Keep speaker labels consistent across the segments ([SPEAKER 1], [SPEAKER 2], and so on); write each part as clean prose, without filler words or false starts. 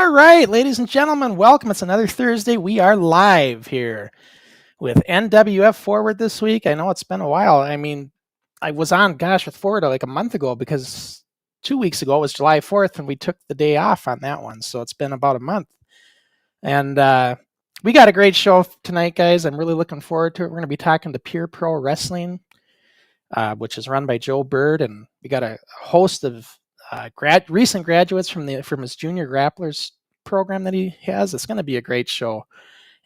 [SPEAKER 1] All right, ladies and gentlemen, welcome. It's another Thursday. We are live here with NWF Forward this week. I know it's been a while. I mean, I was on, with Forward like a month ago because 2 weeks ago was July 4th and we took the day off on that one. So it's been about a month. And we got a great show tonight, guys. I'm really looking forward to it. We're going to be talking to Pure Pro Wrestling, which is run by Joe Byrd. And we got a host of recent graduates from his Junior Grapplers program that he has. It's going to be a great show.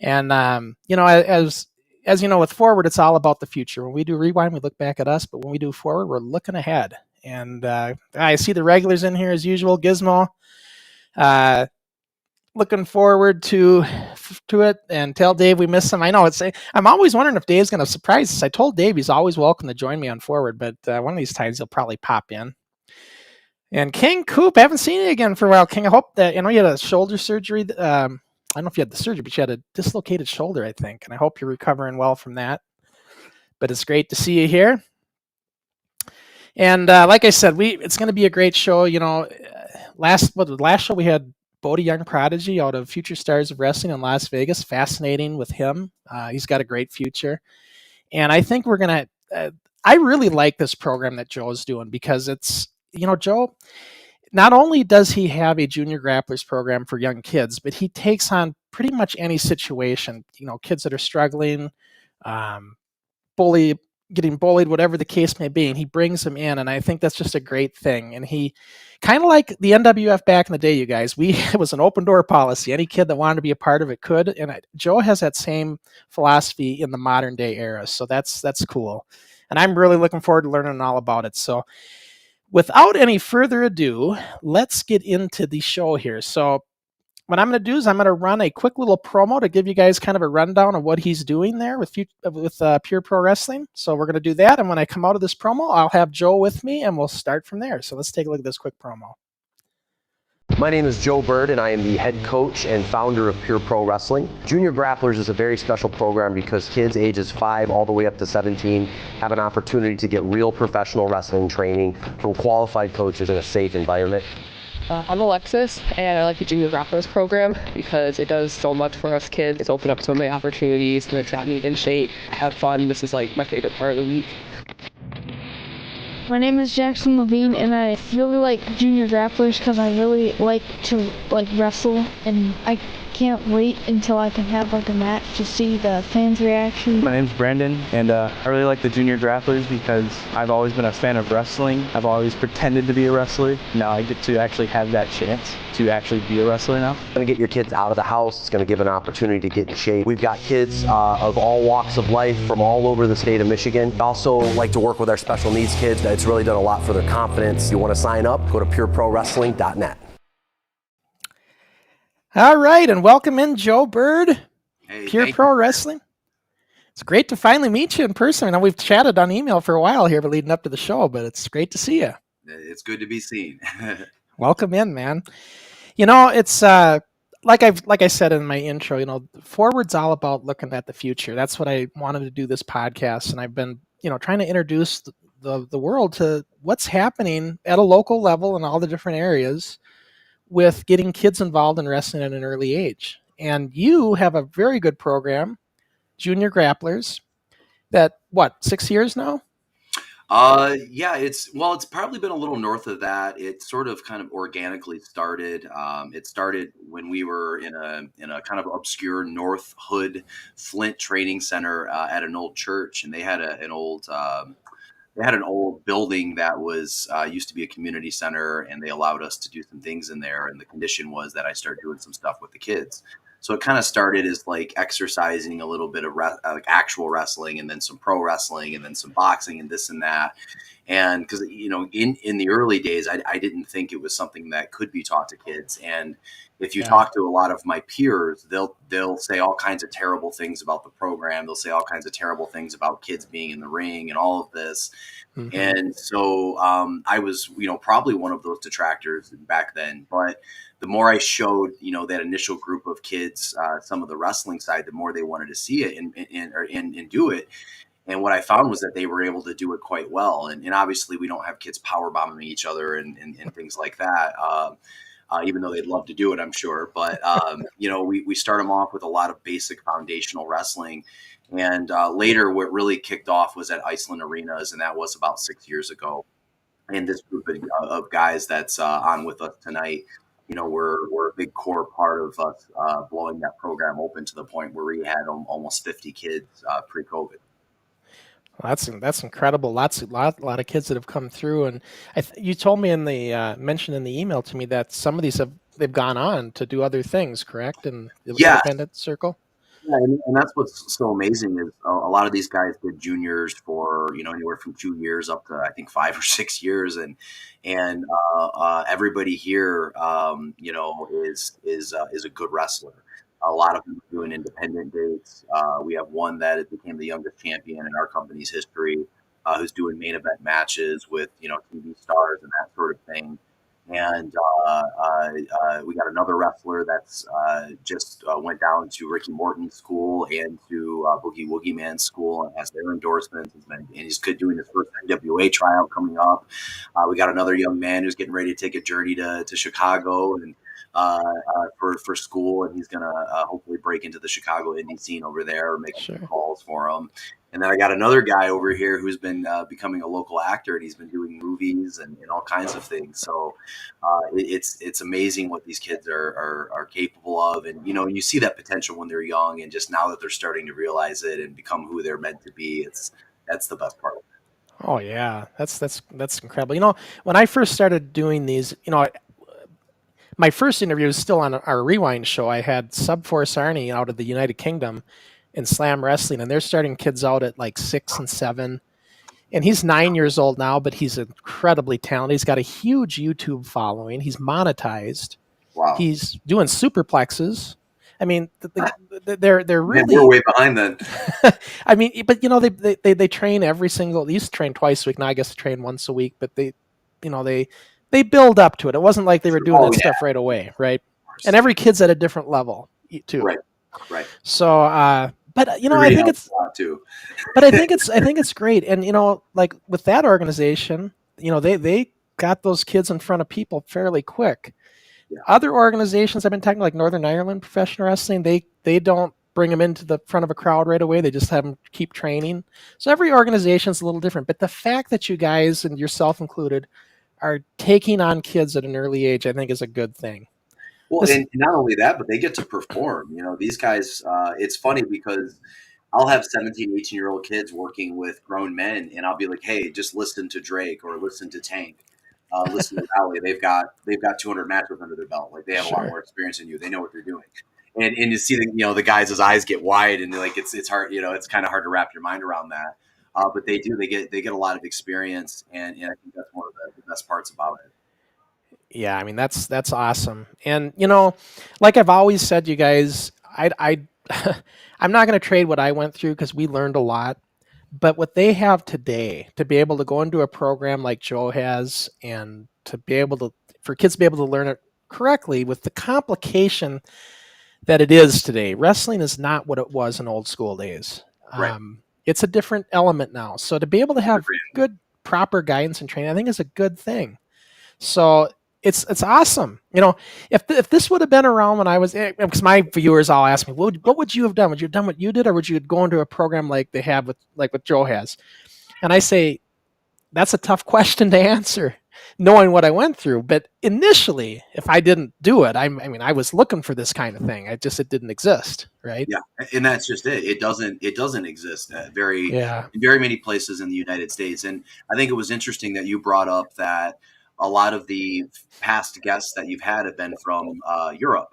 [SPEAKER 1] And as you know, with Forward, it's all about the future. When we do Rewind, we look back at us, but when we do Forward, we're looking ahead. And I see the regulars in here as usual. Gizmo, looking forward to it, and tell Dave we miss him. I know I'm always wondering if Dave's going to surprise us. I told Dave he's always welcome to join me on Forward, but one of these times he'll probably pop in. And King Coop, I haven't seen you again for a while. King, I hope that, you had a shoulder surgery. I don't know if you had the surgery, but you had a dislocated shoulder, I think. And I hope you're recovering well from that. But it's great to see you here. And like I said, it's going to be a great show. Last show we had Bodie Young Prodigy out of Future Stars of Wrestling in Las Vegas. Fascinating with him. He's got a great future. And I think we're going to, I really like this program that Joe's doing because it's, Joe, not only does he have a Junior Grapplers program for young kids, but he takes on pretty much any situation, kids that are struggling, getting bullied, whatever the case may be, and he brings them in, and I think that's just a great thing. And he, kind of like the NWF back in the day, you guys, it was an open door policy. Any kid that wanted to be a part of it could, and Joe has that same philosophy in the modern day era, so that's cool. And I'm really looking forward to learning all about it. So without any further ado, let's get into the show here. So what I'm going to do is I'm going to run a quick little promo to give you guys kind of a rundown of what he's doing there with Pure Pro Wrestling. So we're going to do that. And when I come out of this promo, I'll have Joe with me and we'll start from there. So let's take a look at this quick promo.
[SPEAKER 2] My name is Joe Byrd, and I am the head coach and founder of Pure Pro Wrestling. Junior Grapplers is a very special program because kids ages 5 all the way up to 17 have an opportunity to get real professional wrestling training from qualified coaches in a safe environment.
[SPEAKER 3] I'm Alexis, and I like the Junior Grapplers program because it does so much for us kids. It's opened up so many opportunities to get me in shape, have fun. This is like my favorite part of the week.
[SPEAKER 4] My name is Jackson Levine, and I really like Junior Grapplers because I really like to wrestle, and I can't wait until I can have a match to see the fans' reaction.
[SPEAKER 5] My name's Brandon, and I really like the Junior Grapplers because I've always been a fan of wrestling. I've always pretended to be a wrestler. Now I get to actually have that chance to actually be a wrestler now.
[SPEAKER 2] It's going to get your kids out of the house. It's going to give an opportunity to get in shape. We've got kids of all walks of life from all over the state of Michigan. We also like to work with our special needs kids. It's really done a lot for their confidence. If you want to sign up, go to pureprowrestling.net.
[SPEAKER 1] All right, and welcome in Joe Byrd,
[SPEAKER 6] Hey,
[SPEAKER 1] Pure Pro Wrestling. It's great to finally meet you in person. I know we've chatted on email for a while here, but leading up to the show, but it's great to see you.
[SPEAKER 6] It's good to be seen.
[SPEAKER 1] Welcome in, man. It's like I said in my intro, Forward's all about looking at the future. That's what I wanted to do this podcast, and I've been, trying to introduce the world to what's happening at a local level in all the different areas with getting kids involved in wrestling at an early age. And you have a very good program, Junior Grapplers, that, 6 years now?
[SPEAKER 6] Yeah, it's probably been a little north of that. It sort of kind of organically started. It started when we were in a kind of obscure North Hood Flint training center at an old church, and they had an old building that was used to be a community center, and they allowed us to do some things in there. And the condition was that I start doing some stuff with the kids. So it kind of started as like exercising a little bit of like actual wrestling, and then some pro wrestling, and then some boxing, and this and that. And because in the early days, I didn't think it was something that could be taught to kids. And if you talk to a lot of my peers, they'll say all kinds of terrible things about the program. They'll say all kinds of terrible things about kids being in the ring and all of this. Mm-hmm. And so I was, probably one of those detractors back then. But the more I showed, that initial group of kids, some of the wrestling side, the more they wanted to see it and do it. And what I found was that they were able to do it quite well. And obviously we don't have kids power bombing each other and things like that. even though they'd love to do it, I'm sure. But, we start them off with a lot of basic foundational wrestling. And later, what really kicked off was at Iceland Arenas, and that was about 6 years ago. And this group of guys that's on with us tonight, we're a big core part of us blowing that program open to the point where we had almost 50 kids pre-COVID.
[SPEAKER 1] Well, that's incredible. Lot of kids that have come through, and you told me in the mention in the email to me that some of these they've gone on to do other things, correct? In the
[SPEAKER 6] Yeah,
[SPEAKER 1] independent circle.
[SPEAKER 6] yeah, and that's what's so amazing is a lot of these guys did juniors for anywhere from 2 years up to I think 5 or 6 years, and everybody here is a good wrestler. A lot of them are doing independent dates. We have one that became the youngest champion in our company's history, who's doing main event matches with TV stars and that sort of thing. And we got another wrestler that's just went down to Ricky Morton's school and to Boogie Woogie Man's school and has their endorsements. And he's doing his first NWA tryout coming up. We got another young man who's getting ready to take a journey to Chicago and for school, and he's gonna hopefully break into the Chicago indie scene over there, make some calls for him. And then I got another guy over here who's been becoming a local actor, and he's been doing movies and all kinds of things. So it's amazing what these kids are capable of, and you see that potential when they're young, and just now that they're starting to realize it and become who they're meant to be, that's the best part of it.
[SPEAKER 1] Oh yeah, that's incredible. When I first started doing these, my first interview was still on our Rewind show. I had Subforce Arnie out of the United Kingdom in Slam Wrestling, and they're starting kids out at like 6 and 7. And he's 9 years old now, but he's incredibly talented. He's got a huge YouTube following. He's monetized.
[SPEAKER 6] Wow.
[SPEAKER 1] He's doing superplexes. I mean, they're really
[SPEAKER 6] we're way behind then.
[SPEAKER 1] I mean, but they train every single. They used to train twice a week. Now I guess they train once a week. But they build up to it. It wasn't like they were doing that stuff right away, right? And every kid's at a different level too.
[SPEAKER 6] Right.
[SPEAKER 1] So, but I think it's
[SPEAKER 6] too.
[SPEAKER 1] But I think it's great. And like with that organization, they got those kids in front of people fairly quick.
[SPEAKER 6] Yeah.
[SPEAKER 1] Other organizations I've been talking to, like Northern Ireland Professional Wrestling, they don't bring them into the front of a crowd right away. They just have them keep training. So every organization is a little different. But the fact that you guys, and yourself included, are taking on kids at an early age, I think is a good thing.
[SPEAKER 6] Well, and not only that, but they get to perform. These guys, it's funny because I'll have 17, 18-year-old kids working with grown men, and I'll be like, hey, just listen to Drake or listen to Tank. Listen to Raleigh. They've got 200 matches under their belt. Like they have a lot more experience than you. They know what they're doing. And you see the guys' eyes get wide, and like it's hard, it's kind of hard to wrap your mind around that. But they do. They get a lot of experience, and I think that's one of the best parts about it.
[SPEAKER 1] Yeah, I mean that's awesome. And like I've always said, you guys, I'm not going to trade what I went through because we learned a lot. But what they have today, to be able to go into a program like Joe has, and to be able to, for kids to be able to learn it correctly with the complication that it is today, wrestling is not what it was in old school days.
[SPEAKER 6] Right.
[SPEAKER 1] It's a different element now. So to be able to have good, proper guidance and training, I think is a good thing. So it's awesome. If this would have been around when I was, because my viewers all ask me, what would you have done? Would you have done what you did, or would you go into a program like they have what Joe has? And I say, that's a tough question to answer, knowing what I went through. But initially, if I didn't do it, I mean, I was looking for this kind of thing. It didn't exist, right?
[SPEAKER 6] Yeah, and that's just it. It doesn't exist in very many places in the United States. And I think it was interesting that you brought up that a lot of the past guests that you've had have been from Europe.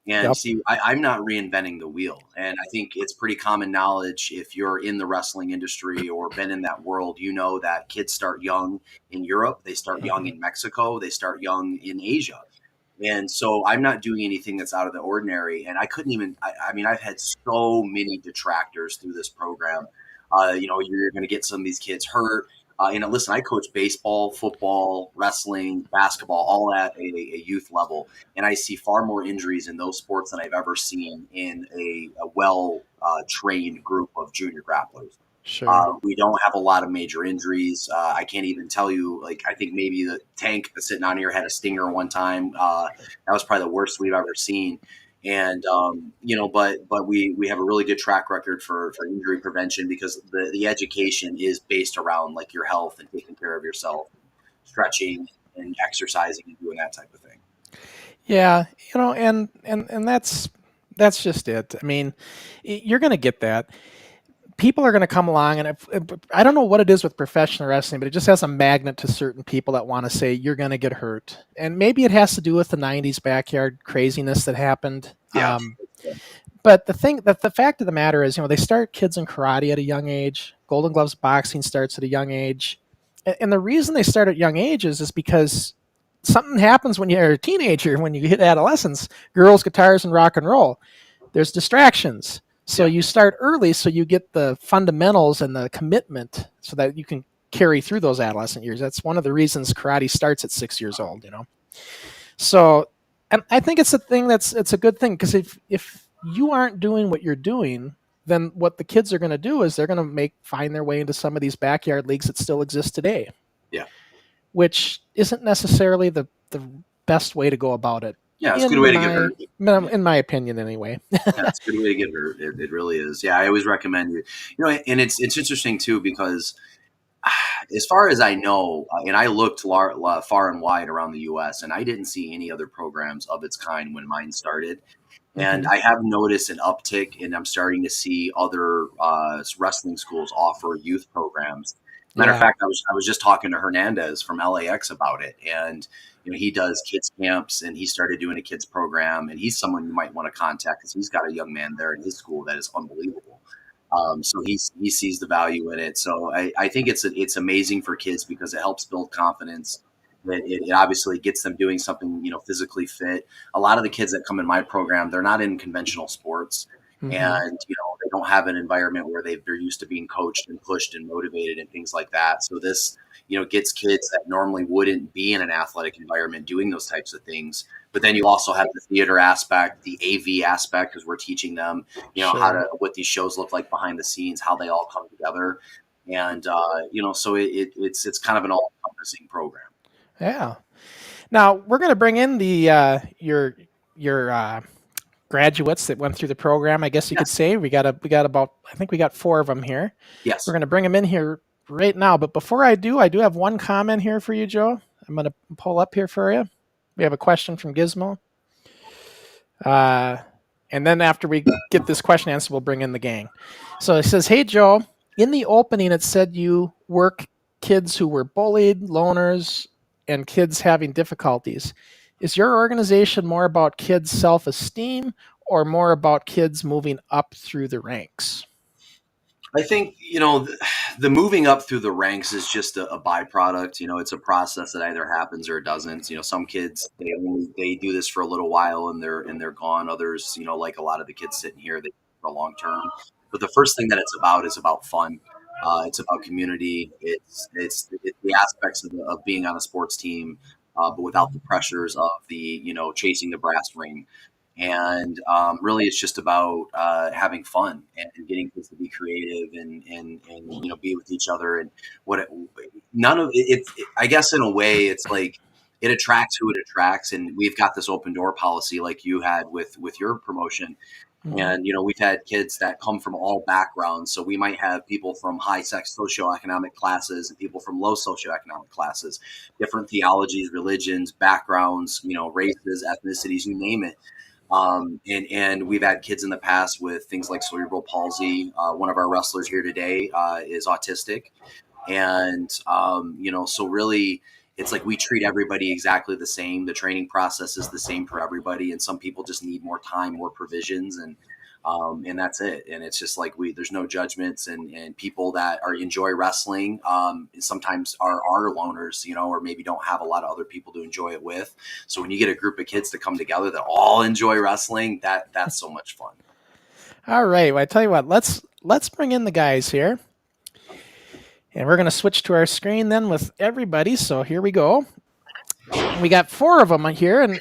[SPEAKER 6] And see, I'm not reinventing the wheel. And I think it's pretty common knowledge if you're in the wrestling industry or been in that world, that kids start young in Europe, they start young in Mexico, they start young in Asia. And so I'm not doing anything that's out of the ordinary. And I couldn't even, I mean, I've had so many detractors through this program. You're going to get some of these kids hurt. Listen, I coach baseball, football, wrestling, basketball, all at a youth level. And I see far more injuries in those sports than I've ever seen in a well-trained group of junior grapplers.
[SPEAKER 1] Sure.
[SPEAKER 6] We don't have a lot of major injuries. I can't even tell you, like, I think maybe the tank sitting on here had a stinger one time. That was probably the worst we've ever seen. And, but we have a really good track record for injury prevention because the education is based around like your health and taking care of yourself, stretching and exercising and doing that type of thing.
[SPEAKER 1] Yeah, and that's just it. I mean, you're going to get that. People are going to come along, and I don't know what it is with professional wrestling, but it just has a magnet to certain people that want to say you're going to get hurt, and maybe it has to do with the '90s backyard craziness that happened.
[SPEAKER 6] Yeah.
[SPEAKER 1] But the fact of the matter is, they start kids in karate at a young age. Golden Gloves boxing starts at a young age, and the reason they start at young ages is because something happens when you're a teenager, when you hit adolescence. Girls, guitars, and rock and roll. There's distractions. So you start early so you get the fundamentals and the commitment so that you can carry through those adolescent years. That's one of the reasons karate starts at 6 years old, So, and I think it's a good thing, because if you aren't doing what you're doing, then what the kids are going to do is they're going to find their way into some of these backyard leagues that still exist today.
[SPEAKER 6] Yeah.
[SPEAKER 1] Which isn't necessarily the best way to go about it.
[SPEAKER 6] Yeah, it's a good way to get hurt.
[SPEAKER 1] In my opinion, anyway.
[SPEAKER 6] Yeah, it's a good way to get hurt. It really is. Yeah, I always recommend it. And it's interesting too, because as far as I know, and I looked far and wide around the U.S., and I didn't see any other programs of its kind when mine started. And I have noticed an uptick, and I'm starting to see other wrestling schools offer youth programs. Matter of fact, I was just talking to Hernandez from LAX about it, and he does kids camps, and he started doing a kids program, and he's someone you might want to contact because he's got a young man there in his school that is unbelievable. So he sees the value in it. So I think it's amazing for kids because it helps build confidence. It obviously gets them doing something, physically fit. A lot of the kids that come in my program, they're not in conventional sports. And, they don't have an environment where they're used to being coached and pushed and motivated and things like that. So this, gets kids that normally wouldn't be in an athletic environment doing those types of things. But then you also have the theater aspect, the AV aspect, because we're teaching them, what these shows look like behind the scenes, how they all come together. And, so it's kind of an all-encompassing program.
[SPEAKER 1] Yeah. Now we're going to bring in the your graduates that went through the program. I guess you could say we got about, I think we got 4 of them here.
[SPEAKER 6] Yes.
[SPEAKER 1] We're going to bring them in here right now. But before I do have one comment here for you, Joe. I'm going to pull up here for you. We have a question from Gizmo. And then after we get this question answered, we'll bring in the gang. So it says, "Hey Joe, in the opening it said you work kids who were bullied, loners, and kids having difficulties. Is your organization more about kids' self-esteem or more about kids moving up through the ranks?"
[SPEAKER 6] I think, the moving up through the ranks is just a byproduct. It's a process that either happens or it doesn't. Some kids, they do this for a little while and they're gone. Others, like a lot of the kids sitting here, they for a long term. But the first thing that it's about is about fun. It's about community. It's the aspects of being on a sports team, but without the pressures of the, chasing the brass ring. And really, it's just about having fun and getting kids to be creative and be with each other. And none of it. I guess in a way, it's like it attracts who it attracts. And we've got this open door policy, like you had with your promotion. And, we've had kids that come from all backgrounds. So we might have people from high sex socioeconomic classes and people from low socioeconomic classes, different theologies, religions, backgrounds, races, ethnicities, you name it. And we've had kids in the past with things like cerebral palsy. One of our wrestlers here today is autistic. And, so really it's like we treat everybody exactly the same. The training process is the same for everybody. And some people just need more time, more provisions, and that's it. And it's just like there's no judgments, and people that enjoy wrestling sometimes are loners, or maybe don't have a lot of other people to enjoy it with. So when you get a group of kids to come together that all enjoy wrestling, that's so much fun.
[SPEAKER 1] All right. Well, I tell you what, let's bring in the guys here. And we're going to switch to our screen then with everybody. So here we go. We got 4 of them here, and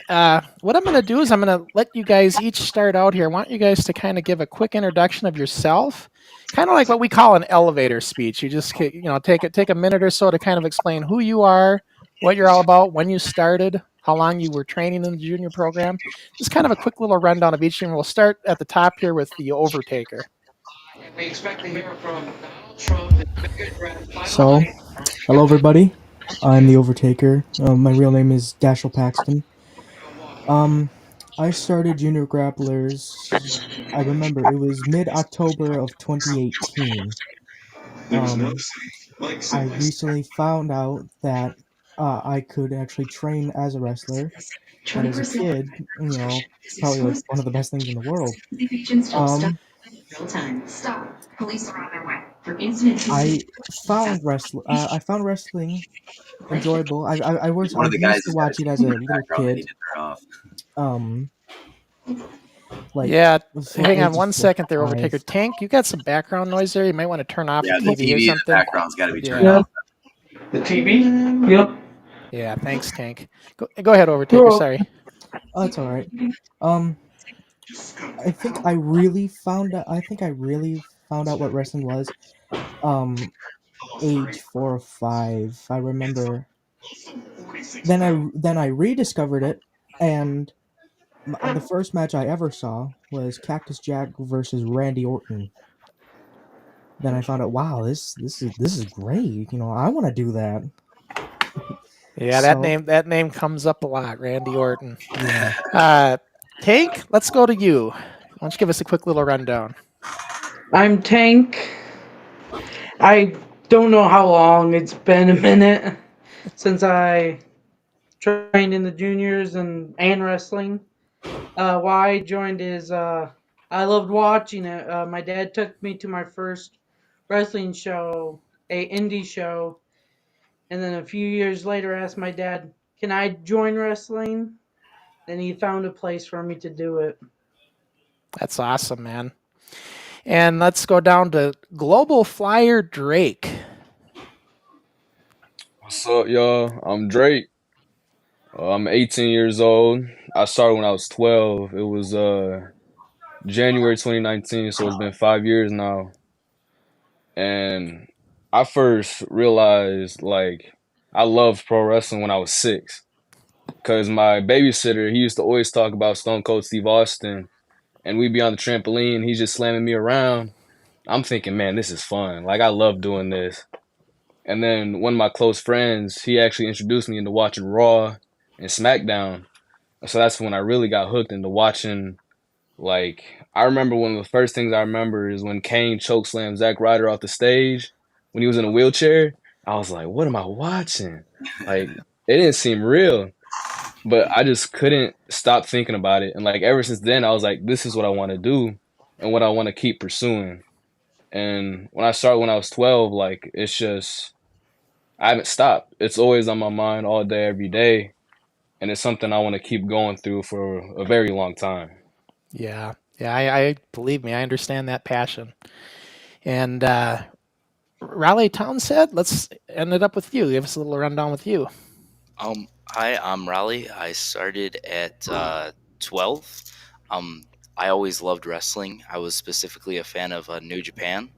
[SPEAKER 1] what I'm going to do is I'm going to let you guys each start out here. I want you guys to kind of give a quick introduction of yourself, kind of like what we call an elevator speech. You just take a minute or so to kind of explain who you are, what you're all about, when you started, how long you were training in the junior program. Just kind of a quick little rundown of each, and we'll start at the top here with the OverTaker.
[SPEAKER 7] We expect to hear from Donald Trump and
[SPEAKER 8] So, hello everybody. I'm the Overtaker. My real name is Dashel Paxton. I started Junior Grapplers. I remember it was mid-October of 2018. I recently found out that I could actually train as a wrestler. And as a kid, probably like one of the best things in the world. I found wrestling enjoyable. I
[SPEAKER 6] One of the guys
[SPEAKER 8] used to
[SPEAKER 6] has got a
[SPEAKER 8] watch it as
[SPEAKER 6] TV
[SPEAKER 8] a
[SPEAKER 6] in the
[SPEAKER 8] little
[SPEAKER 6] background that
[SPEAKER 8] kid.
[SPEAKER 6] need to turn off.
[SPEAKER 8] Like
[SPEAKER 1] Yeah,
[SPEAKER 8] from
[SPEAKER 1] hang on
[SPEAKER 8] ages
[SPEAKER 1] one second there,
[SPEAKER 8] 5.
[SPEAKER 1] Overtaker. Tank, you got some background noise there. You might want to turn off
[SPEAKER 6] Yeah,
[SPEAKER 1] the
[SPEAKER 6] the
[SPEAKER 1] TV or
[SPEAKER 6] TV in the
[SPEAKER 1] something.
[SPEAKER 6] background's got to be turned
[SPEAKER 1] Yeah.
[SPEAKER 6] off.
[SPEAKER 7] The TV? Yep.
[SPEAKER 1] Yeah, thanks, Tank. Go ahead, Overtaker. Sorry.
[SPEAKER 8] Oh, it's all right. I think I really found out. What wrestling was. Age 4 or 5. I remember. Then I rediscovered it, and the first match I ever saw was Cactus Jack versus Randy Orton. Then I found out, wow, this is great. I want to do that.
[SPEAKER 1] Yeah, that name comes up a lot, Randy Orton.
[SPEAKER 8] Yeah.
[SPEAKER 1] Tank, let's go to you. Why don't you give us a quick little rundown?
[SPEAKER 7] I'm Tank. I don't know how long. It's been a minute since I trained in the juniors and wrestling. Why I joined is I loved watching it. My dad took me to my first wrestling show, a indie show, and then a few years later asked my dad, "Can I join wrestling?" Then he found a place for me to do it.
[SPEAKER 1] That's awesome, man. And let's go down to GlobalFlyer Drake.
[SPEAKER 9] What's up, y'all? I'm Drake. I'm 18 years old. I started when I was 12. It was January 2019, so it's been 5 years now. And I first realized like I loved pro wrestling when I was 6. Cause my babysitter, he used to always talk about Stone Cold Steve Austin, and we'd be on the trampoline. He's just slamming me around. I'm thinking, man, this is fun. Like I love doing this. And then one of my close friends, he actually introduced me into watching Raw and SmackDown. So that's when I really got hooked into watching. Like, I remember one of the first things I remember is when Kane chokeslammed Zack Ryder off the stage when he was in a wheelchair. I was like, what am I watching? Like, it didn't seem real. But I just couldn't stop thinking about it. And like ever since then, I was like, this is what I want to do and what I want to keep pursuing. And when I started when I was 12, like, it's just, I haven't stopped. It's always on my mind all day, every day. And it's something I want to keep going through for a very long time.
[SPEAKER 1] Yeah. I believe me, I understand that passion. And Raleigh Townsend, let's end it up with you. Give us a little rundown with you.
[SPEAKER 10] Hi, I'm Raleigh. I started at 12. I always loved wrestling. I was specifically a fan of New Japan.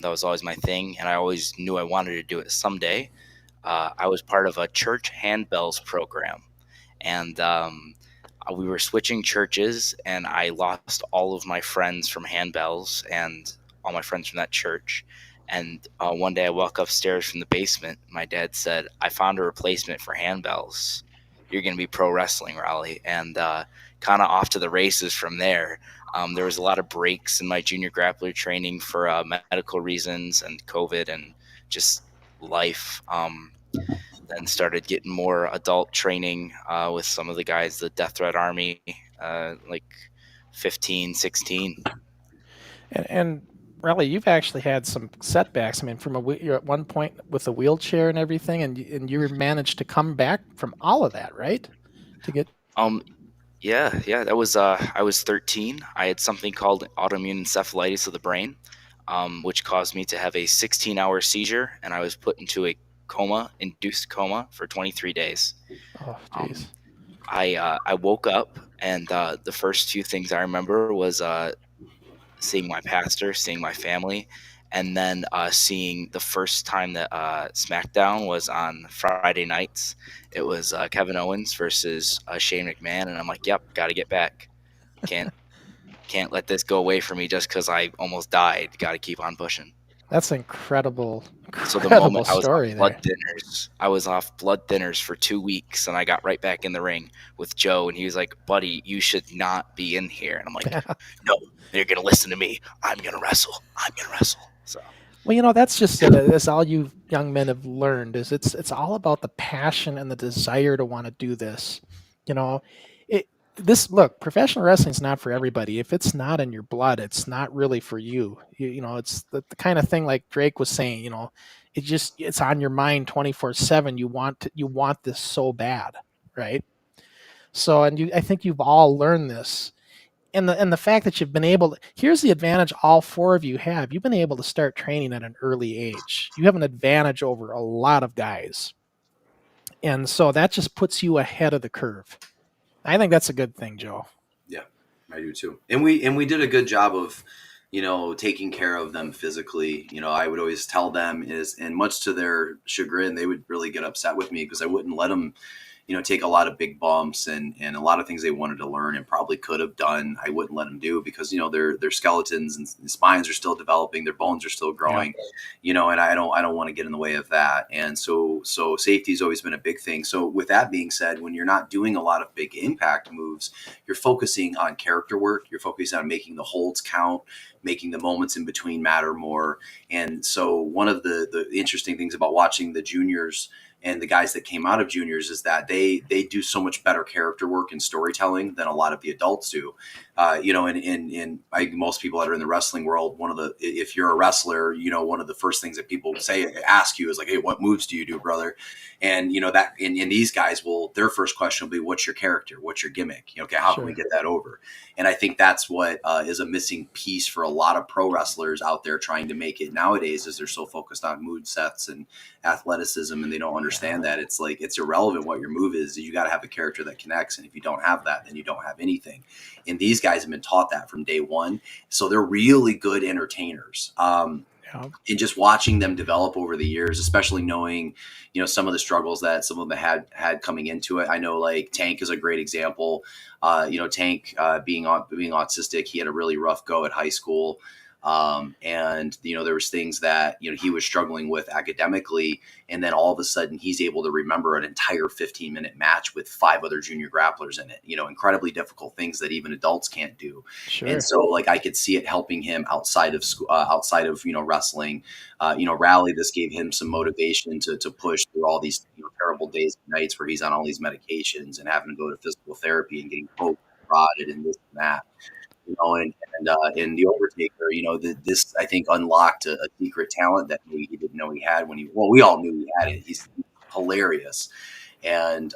[SPEAKER 10] That was always my thing, and I always knew I wanted to do it someday. I was part of a church handbells program, and we were switching churches, and I lost all of my friends from handbells and all my friends from that church. And one day I walk upstairs from the basement. My dad said, "I found a replacement for handbells. You're going to be pro wrestling, Raleigh." And kind of off to the races from there. There was a lot of breaks in my junior grappler training for medical reasons and COVID and just life. Then started getting more adult training with some of the guys, the Death Threat Army, like 15, 16.
[SPEAKER 1] And Raleigh, you've actually had some setbacks. I mean, you're at one point with a wheelchair and everything, and you managed to come back from all of that, right? To get
[SPEAKER 10] Yeah, that was I was 13. I had something called autoimmune encephalitis of the brain, which caused me to have a 16-hour seizure, and I was put into a coma, induced coma for 23 days.
[SPEAKER 1] Oh, jeez.
[SPEAKER 10] I woke up, and the first few things I remember was seeing my pastor, seeing my family, and then seeing the first time that SmackDown was on Friday nights. It was Kevin Owens versus Shane McMahon, and I'm like, "Yep, got to get back. Can't let this go away from me just because I almost died. Got to keep on pushing."
[SPEAKER 1] That's incredible,
[SPEAKER 10] So the
[SPEAKER 1] incredible
[SPEAKER 10] moment I was off
[SPEAKER 1] story
[SPEAKER 10] blood
[SPEAKER 1] there.
[SPEAKER 10] thinners, I was off blood thinners for 2 weeks, and I got right back in the ring with Joe, and he was like, "Buddy, you should not be in here." And I'm like, "No, you're gonna listen to me. I'm gonna wrestle. I'm gonna wrestle." So
[SPEAKER 1] Well, that's just it. That's all you young men have learned is it's all about the passion and the desire to want to do this. You know, it look, professional wrestling is not for everybody. If it's not in your blood, it's not really for you. It's the kind of thing like Drake was saying. It's on your mind 24/7. You want this so bad, right? So, I think you've all learned this. And the fact that you've been able to, here's the advantage all four of you have. You've been able to start training at an early age. You have an advantage over a lot of guys. And so that just puts you ahead of the curve. I think that's a good thing, Joe.
[SPEAKER 6] Yeah, I do too. And we did a good job of, taking care of them physically. I would always tell them and much to their chagrin, they would really get upset with me because I wouldn't let them, take a lot of big bumps and a lot of things they wanted to learn and probably could have done. I wouldn't let them do because, their skeletons and spines are still developing, their bones are still growing, and I don't want to get in the way of that. And so safety's always been a big thing. So with that being said, when you're not doing a lot of big impact moves, you're focusing on character work. You're focusing on making the holds count, making the moments in between matter more. And so one of the interesting things about watching the juniors and the guys that came out of juniors is that they do so much better character work and storytelling than a lot of the adults do. And most people that are in the wrestling world, if you're a wrestler, one of the first things that people ask you is like, "Hey, what moves do you do, brother?" And that, and these guys their first question will be, "What's your character? What's your gimmick? Okay, how can we get that over?" And I think that's what is a missing piece for a lot of pro wrestlers out there trying to make it nowadays, is they're so focused on mood sets and athleticism, and they don't understand that it's like, it's irrelevant what your move is. You got to have a character that connects. And if you don't have that, then you don't have anything. And these guys have been taught that from day one. So they're really good entertainers. And just watching them develop over the years, especially knowing, some of the struggles that some of them had coming into it. I know like Tank is a great example. Tank being autistic, he had a really rough go at high school. And there was things that he was struggling with academically, and then all of a sudden he's able to remember an entire 15-minute match with 5 other junior grapplers in it. Incredibly difficult things that even adults can't do. Sure. And so like I could see it helping him outside of school, outside of wrestling. Raleigh, this gave him some motivation to push through all these terrible days and nights where he's on all these medications and having to go to physical therapy and getting poked, prodded, and this and that. And in the OverTaker, this I think unlocked a secret talent that he didn't know he had we all knew he had it. He's hilarious and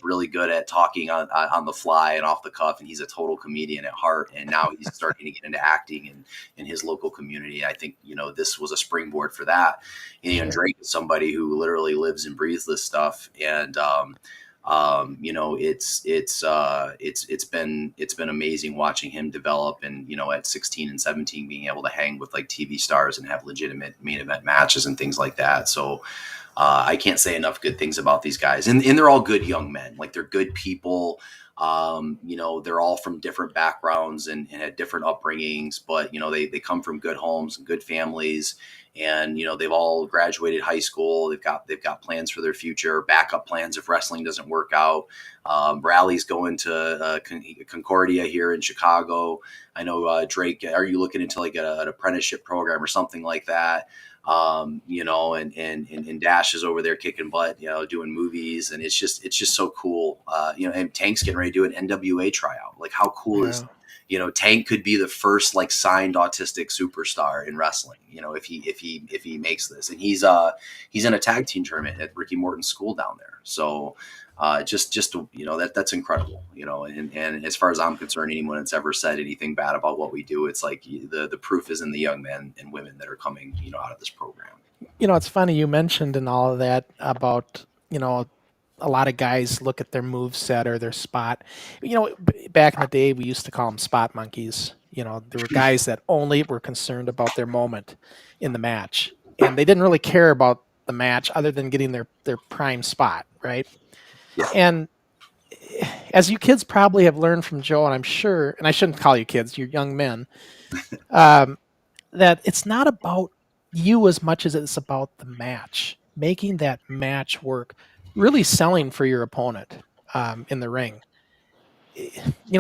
[SPEAKER 6] really good at talking on the fly and off the cuff, and he's a total comedian at heart. And now he's starting to get into acting in his local community. I think this was a springboard for that. And Drake is somebody who literally lives and breathes this stuff, and it's been amazing watching him develop, and at 16 and 17 being able to hang with like TV stars and have legitimate main event matches and things like that. So I can't say enough good things about these guys, and they're all good young men. Like, they're good people. They're all from different backgrounds and had different upbringings, but they come from good homes and good families. And they've all graduated high school. They've got plans for their future, backup plans if wrestling doesn't work out. Raleigh's going to Concordia here in Chicago. I know Drake. Are you looking into like an apprenticeship program or something like that? And Dash is over there kicking butt, doing movies, and it's just so cool. And Tank's getting ready to do an NWA tryout. Like, how cool is Tank could be the first like signed autistic superstar in wrestling, if he makes this. And he's in a tag team tournament at Ricky Morton's school down there. So that's incredible, and as far as I'm concerned, anyone that's ever said anything bad about what we do, it's like the proof is in the young men and women that are coming, out of this program.
[SPEAKER 1] It's funny you mentioned in all of that about, a lot of guys look at their move set or their spot. Back in the day, we used to call them spot monkeys. There were guys that only were concerned about their moment in the match, and they didn't really care about the match other than getting their prime spot, right?
[SPEAKER 6] Yeah.
[SPEAKER 1] And as you kids probably have learned from Joe, and I'm sure, and I shouldn't call you kids, you're young men, um, that it's not about you as much as it's about the match, making that match work, really selling for your opponent in the ring.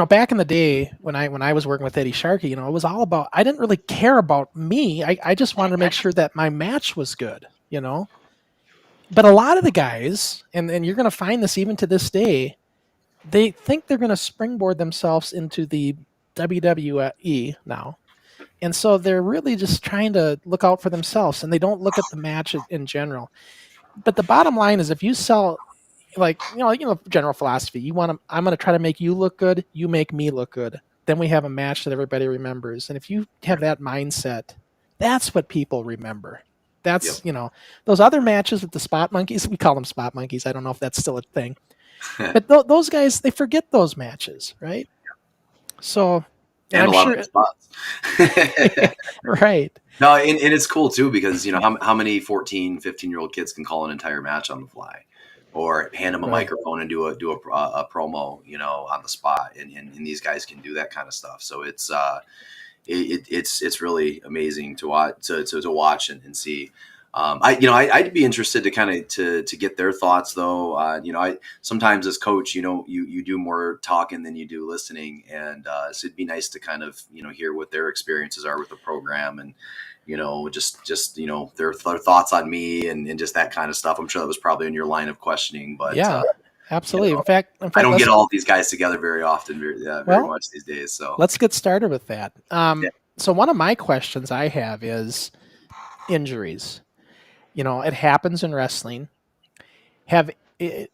[SPEAKER 1] Back in the day when I was working with Eddie Sharkey, it was all about, I didn't really care about me. I just wanted to make sure that my match was good, But a lot of the guys, and you're going to find this even to this day, they think they're going to springboard themselves into the WWE now. And so they're really just trying to look out for themselves, and they don't look at the match in general. But the bottom line is, if you sell, general philosophy, I'm going to try to make you look good, you make me look good. Then we have a match that everybody remembers. And if you have that mindset, that's what people remember. That's, those other matches with the spot monkeys, we call them spot monkeys. I don't know if that's still a thing. But those guys, they forget those matches, right? So,
[SPEAKER 6] and
[SPEAKER 1] I'm
[SPEAKER 6] a lot
[SPEAKER 1] sure,
[SPEAKER 6] of spots.
[SPEAKER 1] right.
[SPEAKER 6] No, and it's cool too, because how many 14, 15-year-old kids can call an entire match on the fly, or hand them a microphone and do a promo, on the spot, and these guys can do that kind of stuff. So it's really amazing to watch to watch and see. I'd be interested to kind of to get their thoughts though. I sometimes as coach, you do more talking than you do listening, and so it'd be nice to kind of hear what their experiences are with the program, and just their thoughts on me and just that kind of stuff. I'm sure that was probably in your line of questioning, but
[SPEAKER 1] yeah, absolutely. In fact,
[SPEAKER 6] I don't get all of these guys together very often, very much these days. So
[SPEAKER 1] let's get started with that. So one of my questions I have is injuries. It happens in wrestling. Have any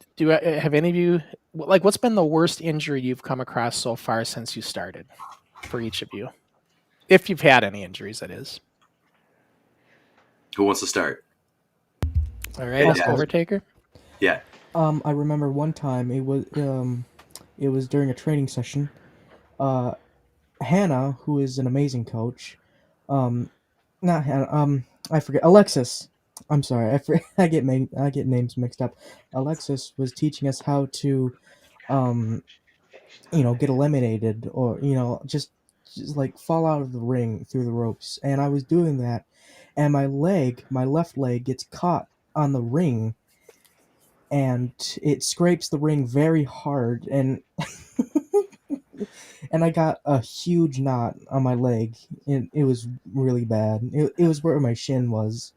[SPEAKER 1] of you, like, what's been the worst injury you've come across so far since you started, for each of you, if you've had any injuries, that is?
[SPEAKER 6] Who wants to start?
[SPEAKER 1] All right, Overtaker.
[SPEAKER 6] Yeah.
[SPEAKER 8] I remember one time it was during a training session. Hannah, who is an amazing coach, not Hannah, I forget, Alexis. I'm sorry, I get names mixed up. Alexis was teaching us how to, get eliminated, or just like fall out of the ring through the ropes. And I was doing that, and my left leg, gets caught on the ring, and it scrapes the ring very hard, and and I got a huge knot on my leg. It was really bad. It was where my shin was,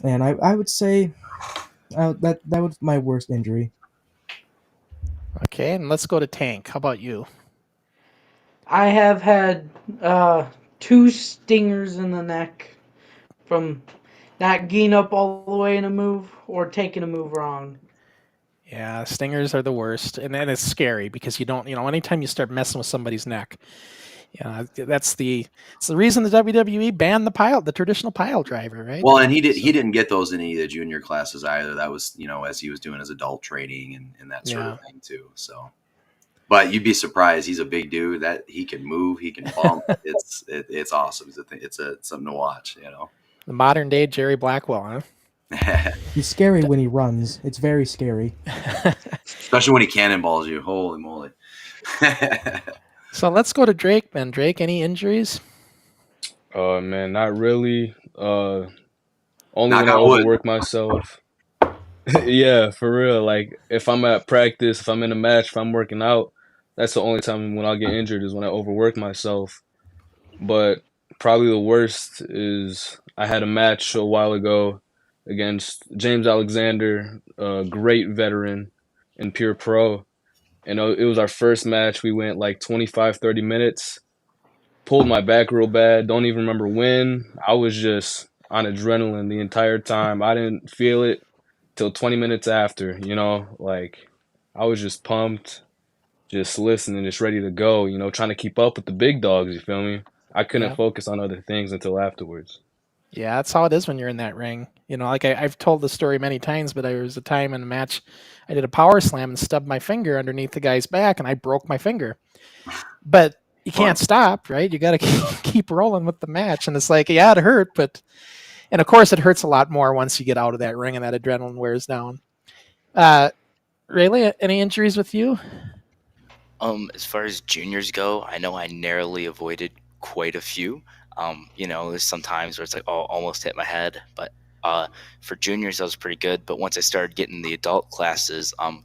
[SPEAKER 8] and I would say that was my worst injury.
[SPEAKER 1] Okay, and let's go to Tank. How about you?
[SPEAKER 7] I have had 2 stingers in the neck from not getting up all the way in a move or taking a move wrong.
[SPEAKER 1] Yeah, stingers are the worst, and then it's scary because you don't, anytime you start messing with somebody's neck, it's the reason the WWE banned the traditional pile driver, right?
[SPEAKER 6] Well, and he didn't get those in any of the junior classes either. That was, as he was doing his adult training and that sort of thing too. So, but you'd be surprised. He's a big dude that he can move, he can bump. It's awesome. It's something to watch,
[SPEAKER 1] The modern day Jerry Blackwell, huh?
[SPEAKER 8] He's scary when he runs. It's very scary.
[SPEAKER 6] Especially when he cannonballs you. Holy moly.
[SPEAKER 1] So let's go to Drake, then. Drake, any injuries?
[SPEAKER 9] Man, not really. Only
[SPEAKER 6] Knock
[SPEAKER 9] when I
[SPEAKER 6] on wood.
[SPEAKER 9] overwork myself. Yeah, for real. Like, if I'm at practice, if I'm in a match, if I'm working out, that's the only time when I'll get injured, is when I overwork myself. But probably the worst is, I had a match a while ago against James Alexander, a great veteran in Pure Pro. And it was our first match. We went like 25, 30 minutes. Pulled my back real bad. Don't even remember when. I was just on adrenaline the entire time. I didn't feel it till 20 minutes after, like, I was just pumped, just listening, just ready to go, trying to keep up with the big dogs, you feel me? I couldn't focus on other things until afterwards.
[SPEAKER 1] Yeah, that's how it is when you're in that ring. Like I've told the story many times, but there was a time in a match I did a power slam and stubbed my finger underneath the guy's back, and I broke my finger. But you
[SPEAKER 6] Fun.
[SPEAKER 1] can't stop, right? You got to keep rolling with the match, and it's like, yeah, it hurt, and of course, it hurts a lot more once you get out of that ring and that adrenaline wears down. Rayleigh, any injuries with you?
[SPEAKER 10] As far as juniors go, I know I narrowly avoided quite a few. There's some times where it's like, oh, almost hit my head. But for juniors, I was pretty good. But once I started getting the adult classes, I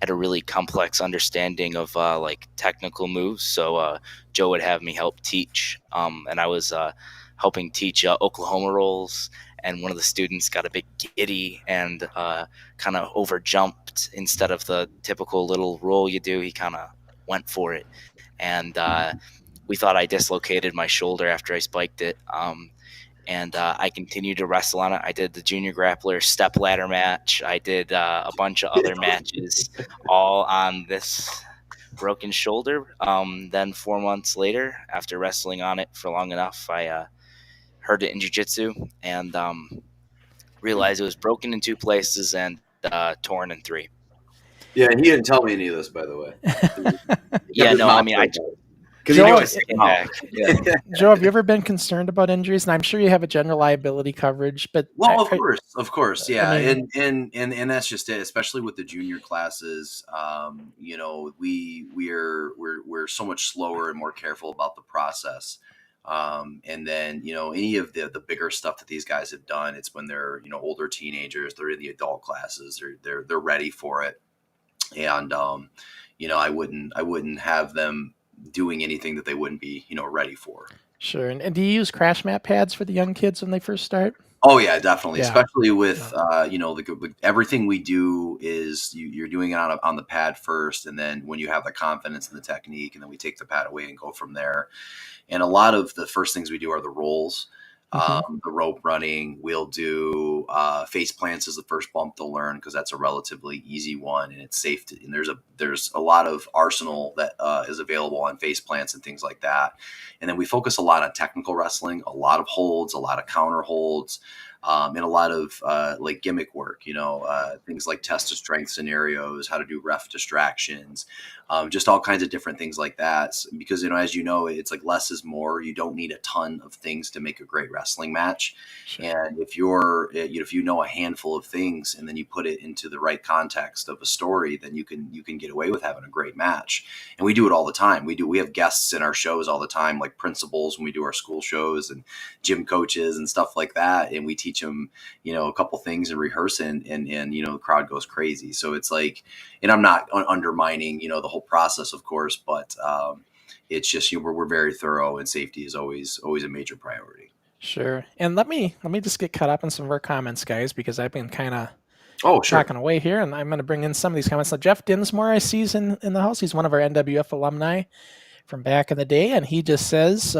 [SPEAKER 10] had a really complex understanding of like technical moves. So Joe would have me help teach, and I was helping teach Oklahoma rolls. And one of the students got a big giddy and kind of over jumped instead of the typical little roll you do. He kind of went for it, and we thought I dislocated my shoulder after I spiked it. And I continued to wrestle on it. I did the Junior Grappler step ladder match. I did a bunch of other matches, all on this broken shoulder. Then 4 months later, after wrestling on it for long enough, I heard it in jiu-jitsu and realized it was broken in 2 places and torn in 3.
[SPEAKER 6] Yeah, he didn't tell me any of this, by the way.
[SPEAKER 10] Yeah, no, I mean,
[SPEAKER 6] because
[SPEAKER 1] Joe,
[SPEAKER 6] he knew I stick out.
[SPEAKER 10] Yeah.
[SPEAKER 1] Joe, have you ever been concerned about injuries? And I'm sure you have a general liability coverage, but
[SPEAKER 6] Well, of course, yeah,
[SPEAKER 1] I mean,
[SPEAKER 6] and that's just it. Especially with the junior classes, we're so much slower and more careful about the process. And then any of the bigger stuff that these guys have done, it's when they're older teenagers, they're in the adult classes, they're ready for it, and I wouldn't have them doing anything that they wouldn't be ready for.
[SPEAKER 1] sure. And do you use crash mat pads for the young kids when they first start?
[SPEAKER 6] Oh yeah, definitely.
[SPEAKER 1] Yeah.
[SPEAKER 6] Especially with everything we do is you're doing it on the pad first, and then when you have the confidence in the technique, and then we take the pad away and go from there. And a lot of the first things we do are the rolls, the rope running. We'll do face plants as the first bump they'll learn, because that's a relatively easy one and it's safe. And there's a lot of arsenal that is available on face plants and things like that. And then we focus a lot on technical wrestling, a lot of holds, a lot of counter holds, and a lot of like gimmick work, things like test of strength scenarios, how to do ref distractions, just all kinds of different things like that. Because, as it's like less is more. You don't need a ton of things to make a great wrestling match. Sure. And if if you know a handful of things and then you put it into the right context of a story, then you can get away with having a great match. And we do it all the time. We have guests in our shows all the time, like principals when we do our school shows, and gym coaches and stuff like that. And we teach them, a couple things and rehearse it, and the crowd goes crazy. So it's like, and I'm not undermining, the whole process, of course, but it's just, we're very thorough, and safety is always a major priority.
[SPEAKER 1] Sure. And let me just get caught up in some of our comments, guys, because I've been kind of talking away here, and I'm going to bring in some of these comments. Now, Jeff Dinsmore, I see is in the house. He's one of our NWF alumni from back in the day, and he just says,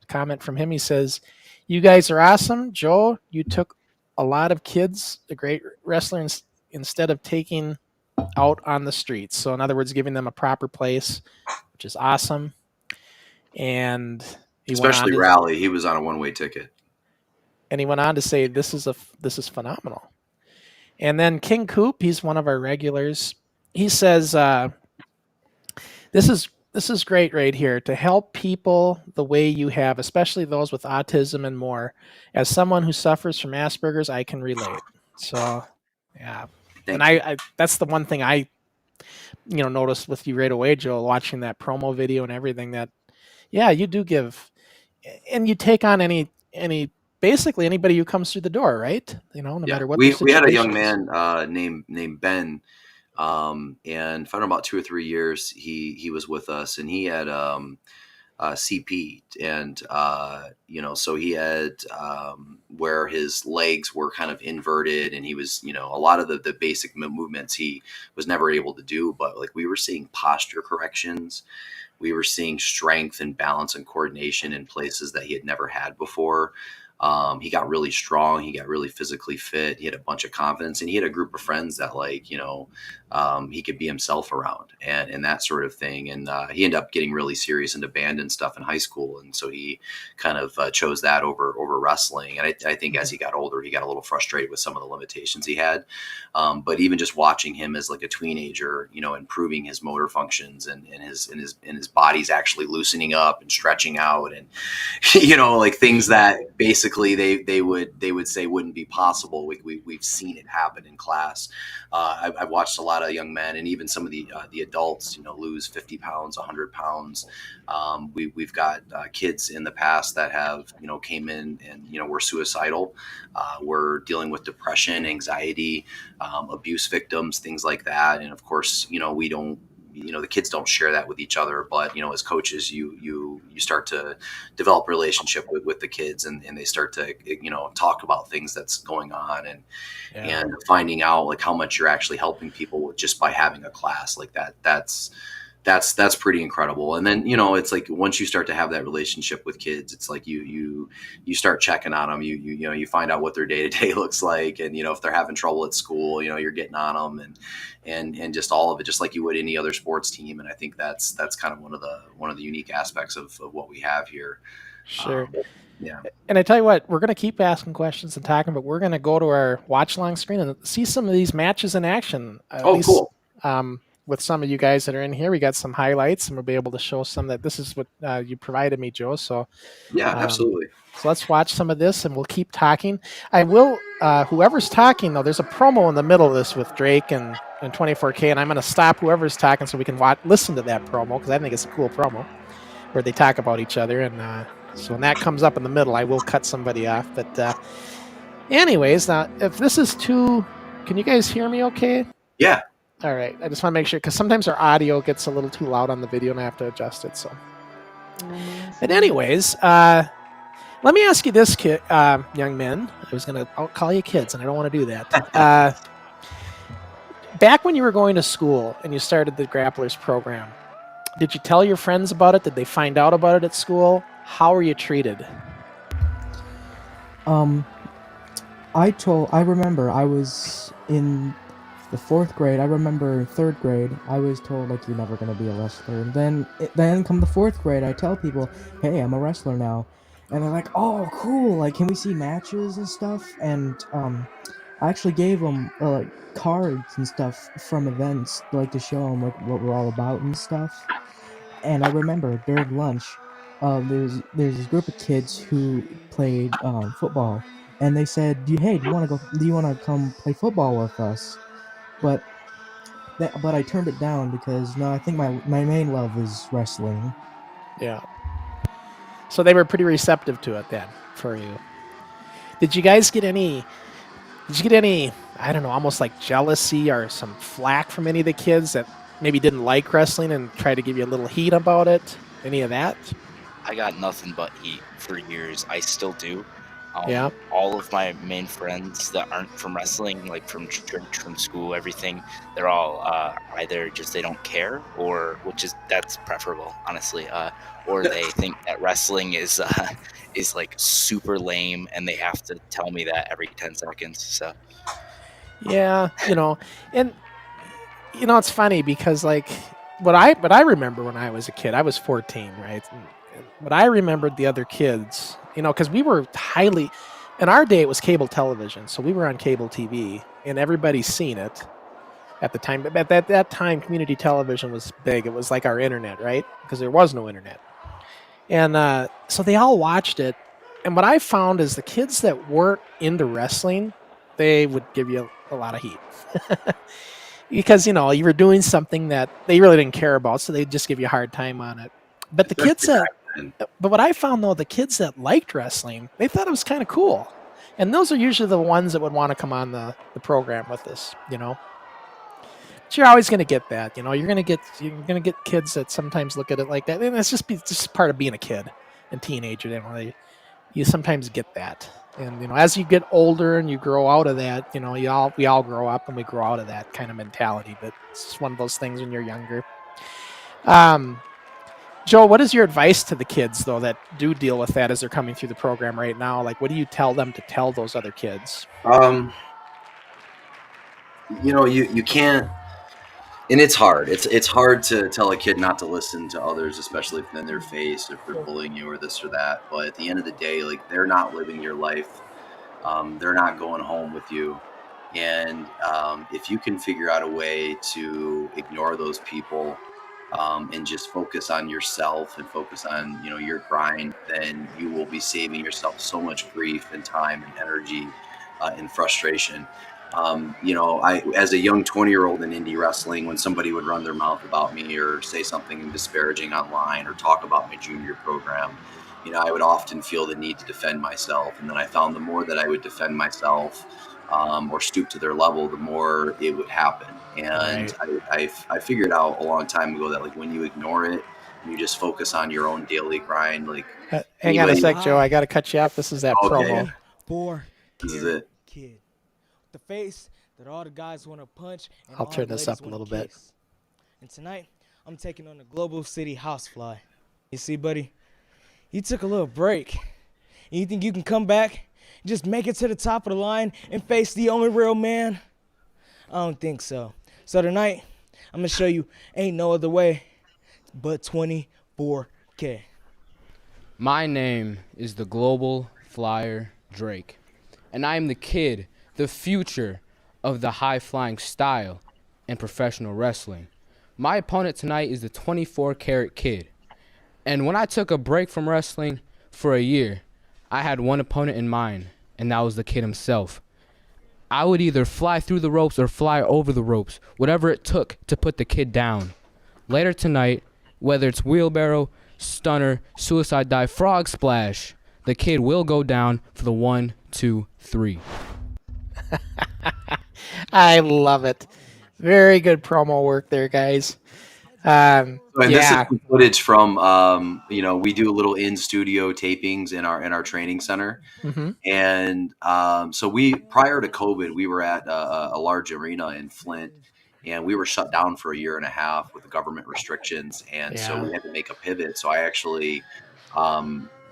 [SPEAKER 1] comment from him, he says, "You guys are awesome. Joe, you took a lot of kids, a great wrestler, instead of taking out on the streets." So in other words, giving them a proper place, which is awesome. And
[SPEAKER 6] especially Raleigh, he was on a one-way ticket.
[SPEAKER 1] And he went on to say, this is phenomenal. And then King Coop, he's one of our regulars. He says, this is great right here, to help people the way you have, especially those with autism and more. As someone who suffers from Asperger's, I can relate. So, yeah. And I that's the one thing I, noticed with you right away, Joe, watching that promo video and everything, that, yeah, you do give, and you take on basically anybody who comes through the door, right? No matter what.
[SPEAKER 6] We had a young man named Ben, and for about 2 or 3 years he was with us, and he had CP, and so he had where his legs were kind of inverted, and he was a lot of the basic movements he was never able to do, but like we were seeing posture corrections. We were seeing strength and balance and coordination in places that he had never had before. He got really strong. He got really physically fit. He had a bunch of confidence, and he had a group of friends that he could be himself around and that sort of thing. And he ended up getting really serious into band and stuff in high school. And so he kind of chose that over wrestling. And I think as he got older, he got a little frustrated with some of the limitations he had. But even just watching him as like a teenager, improving his motor functions and his body's actually loosening up and stretching out, and like things that basically they would say wouldn't be possible. We've seen it happen in class. I've watched a lot of young men, and even some of the adults, lose 50 pounds, 100 pounds. We've got kids in the past that have came in and were suicidal. We're dealing with depression, anxiety, abuse victims, things like that. And of course, we don't, the kids don't share that with each other, but as coaches, you start to develop a relationship with the kids, and they start to talk about things that's going on, and finding out like how much you're actually helping people just by having a class like that. That's pretty incredible. And then it's like once you start to have that relationship with kids, it's like you start checking on them. You find out what their day-to-day looks like, and if they're having trouble at school, you're getting on them, and just all of it, just like you would any other sports team. And I think that's kind of one of the unique aspects of what we have here.
[SPEAKER 1] Sure.
[SPEAKER 6] Yeah.
[SPEAKER 1] And I tell you what, we're going to keep asking questions and talking, but we're going to go to our watch long screen and see some of these matches in action.
[SPEAKER 6] Cool.
[SPEAKER 1] With some of you guys that are in here, we got some highlights, and we'll be able to show some that this is what you provided me, Joe. So
[SPEAKER 6] yeah, absolutely.
[SPEAKER 1] So let's watch some of this, and we'll keep talking. I will, whoever's talking though, there's a promo in the middle of this with Drake and 24K, and I'm going to stop whoever's talking so we can listen to that promo, because I think it's a cool promo where they talk about each other. And so when that comes up in the middle, I will cut somebody off. But anyways, now if this is too, can you guys hear me okay?
[SPEAKER 6] Yeah.
[SPEAKER 1] All right. I just want to make sure, because sometimes our audio gets a little too loud on the video and I have to adjust it. So, but anyways, let me ask you this, young men. I'll call you kids, and I don't want to do that. Back when you were going to school and you started the Grapplers program, did you tell your friends about it? Did they find out about it at school? How were you treated?
[SPEAKER 8] I remember I was in the 4th grade. I remember 3rd grade, I was told, like, you're never going to be a wrestler. And then come the 4th grade, I tell people, hey, I'm a wrestler now. And they're like, oh, cool, like, can we see matches and stuff? And I actually gave them cards and stuff from events, like, to show them like what we're all about and stuff. And I remember during lunch, there's this group of kids who played football, and they said, hey, do you want to come play football with us? But I turned it down because I think my main love is wrestling.
[SPEAKER 1] Yeah. So they were pretty receptive to it then for you. Did you guys get any, I don't know, almost like jealousy or some flack from any of the kids that maybe didn't like wrestling and try to give you a little heat about it? Any of that?
[SPEAKER 10] I got nothing but heat for years. I still do.
[SPEAKER 1] Yeah.
[SPEAKER 10] All of my main friends that aren't from wrestling, like from church, from school, everything, they're all either just they don't care, or that's preferable, honestly, or they think that wrestling is like super lame, and they have to tell me that every 10 seconds. So
[SPEAKER 1] yeah, and it's funny because like what I remember when I was a kid, I was 14, right? And what I remembered the other kids, because we were in our day, it was cable television. So we were on cable TV, and everybody's seen it at the time. But at that time, community television was big. It was like our internet, right? Because there was no internet. And so they all watched it. And what I found is the kids that weren't into wrestling, they would give you a lot of heat. Because, you were doing something that they really didn't care about, so they'd just give you a hard time on it. But but what I found, though, the kids that liked wrestling, they thought it was kind of cool. And those are usually the ones that would want to come on the program with us, But you're always going to get that, You're going to get kids that sometimes look at it like that. And it's just part of being a kid and teenager. You sometimes get that. And, as you get older and you grow out of that, we all grow up and we grow out of that kind of mentality. But it's just one of those things when you're younger. Joe, what is your advice to the kids though that do deal with that as they're coming through the program right now? Like, what do you tell them to tell those other kids?
[SPEAKER 6] You can't, and it's hard. It's hard to tell a kid not to listen to others, especially if in their face, if they're bullying you or this or that. But at the end of the day, like, they're not living your life. They're not going home with you. And if you can figure out a way to ignore those people, and just focus on yourself and focus on your grind, then you will be saving yourself so much grief and time and energy, and frustration. I, as a young 20-year-old in indie wrestling, when somebody would run their mouth about me or say something disparaging online or talk about my junior program, I would often feel the need to defend myself. And then I found the more that I would defend myself, or stoop to their level, the more it would happen. And I figured out a long time ago that, like, when you ignore it and you just focus on your own daily grind, like,
[SPEAKER 1] Hang on a sec, Joe. I got to cut you off. This is that promo.
[SPEAKER 6] This is it.
[SPEAKER 11] Kid. The face that all the guys want to punch. And
[SPEAKER 1] I'll turn this up a little bit.
[SPEAKER 11] And tonight, I'm taking on the Global City Housefly. You see, buddy, you took a little break. And you think you can come back, just make it to the top of the line, and face the only real man? I don't think so. So tonight, I'm going to show you ain't no other way but 24K.
[SPEAKER 12] My name is the GlobalFlyer Drake, and I am the kid, the future of the high-flying style and professional wrestling. My opponent tonight is the 24-karat kid, and when I took a break from wrestling for a year, I had one opponent in mind, and that was the kid himself. I would either fly through the ropes or fly over the ropes, whatever it took to put the kid down. Later tonight, whether it's wheelbarrow, stunner, suicide dive, frog splash, the kid will go down for the 1, 2, 3.
[SPEAKER 1] I love it. Very good promo work there, guys.
[SPEAKER 6] And this is some footage from, we do little in-studio tapings in our training center.
[SPEAKER 1] Mm-hmm.
[SPEAKER 6] And so prior to COVID, we were at a large arena in Flint, and we were shut down for a year and a half with the government restrictions. And so we had to make a pivot. So I actually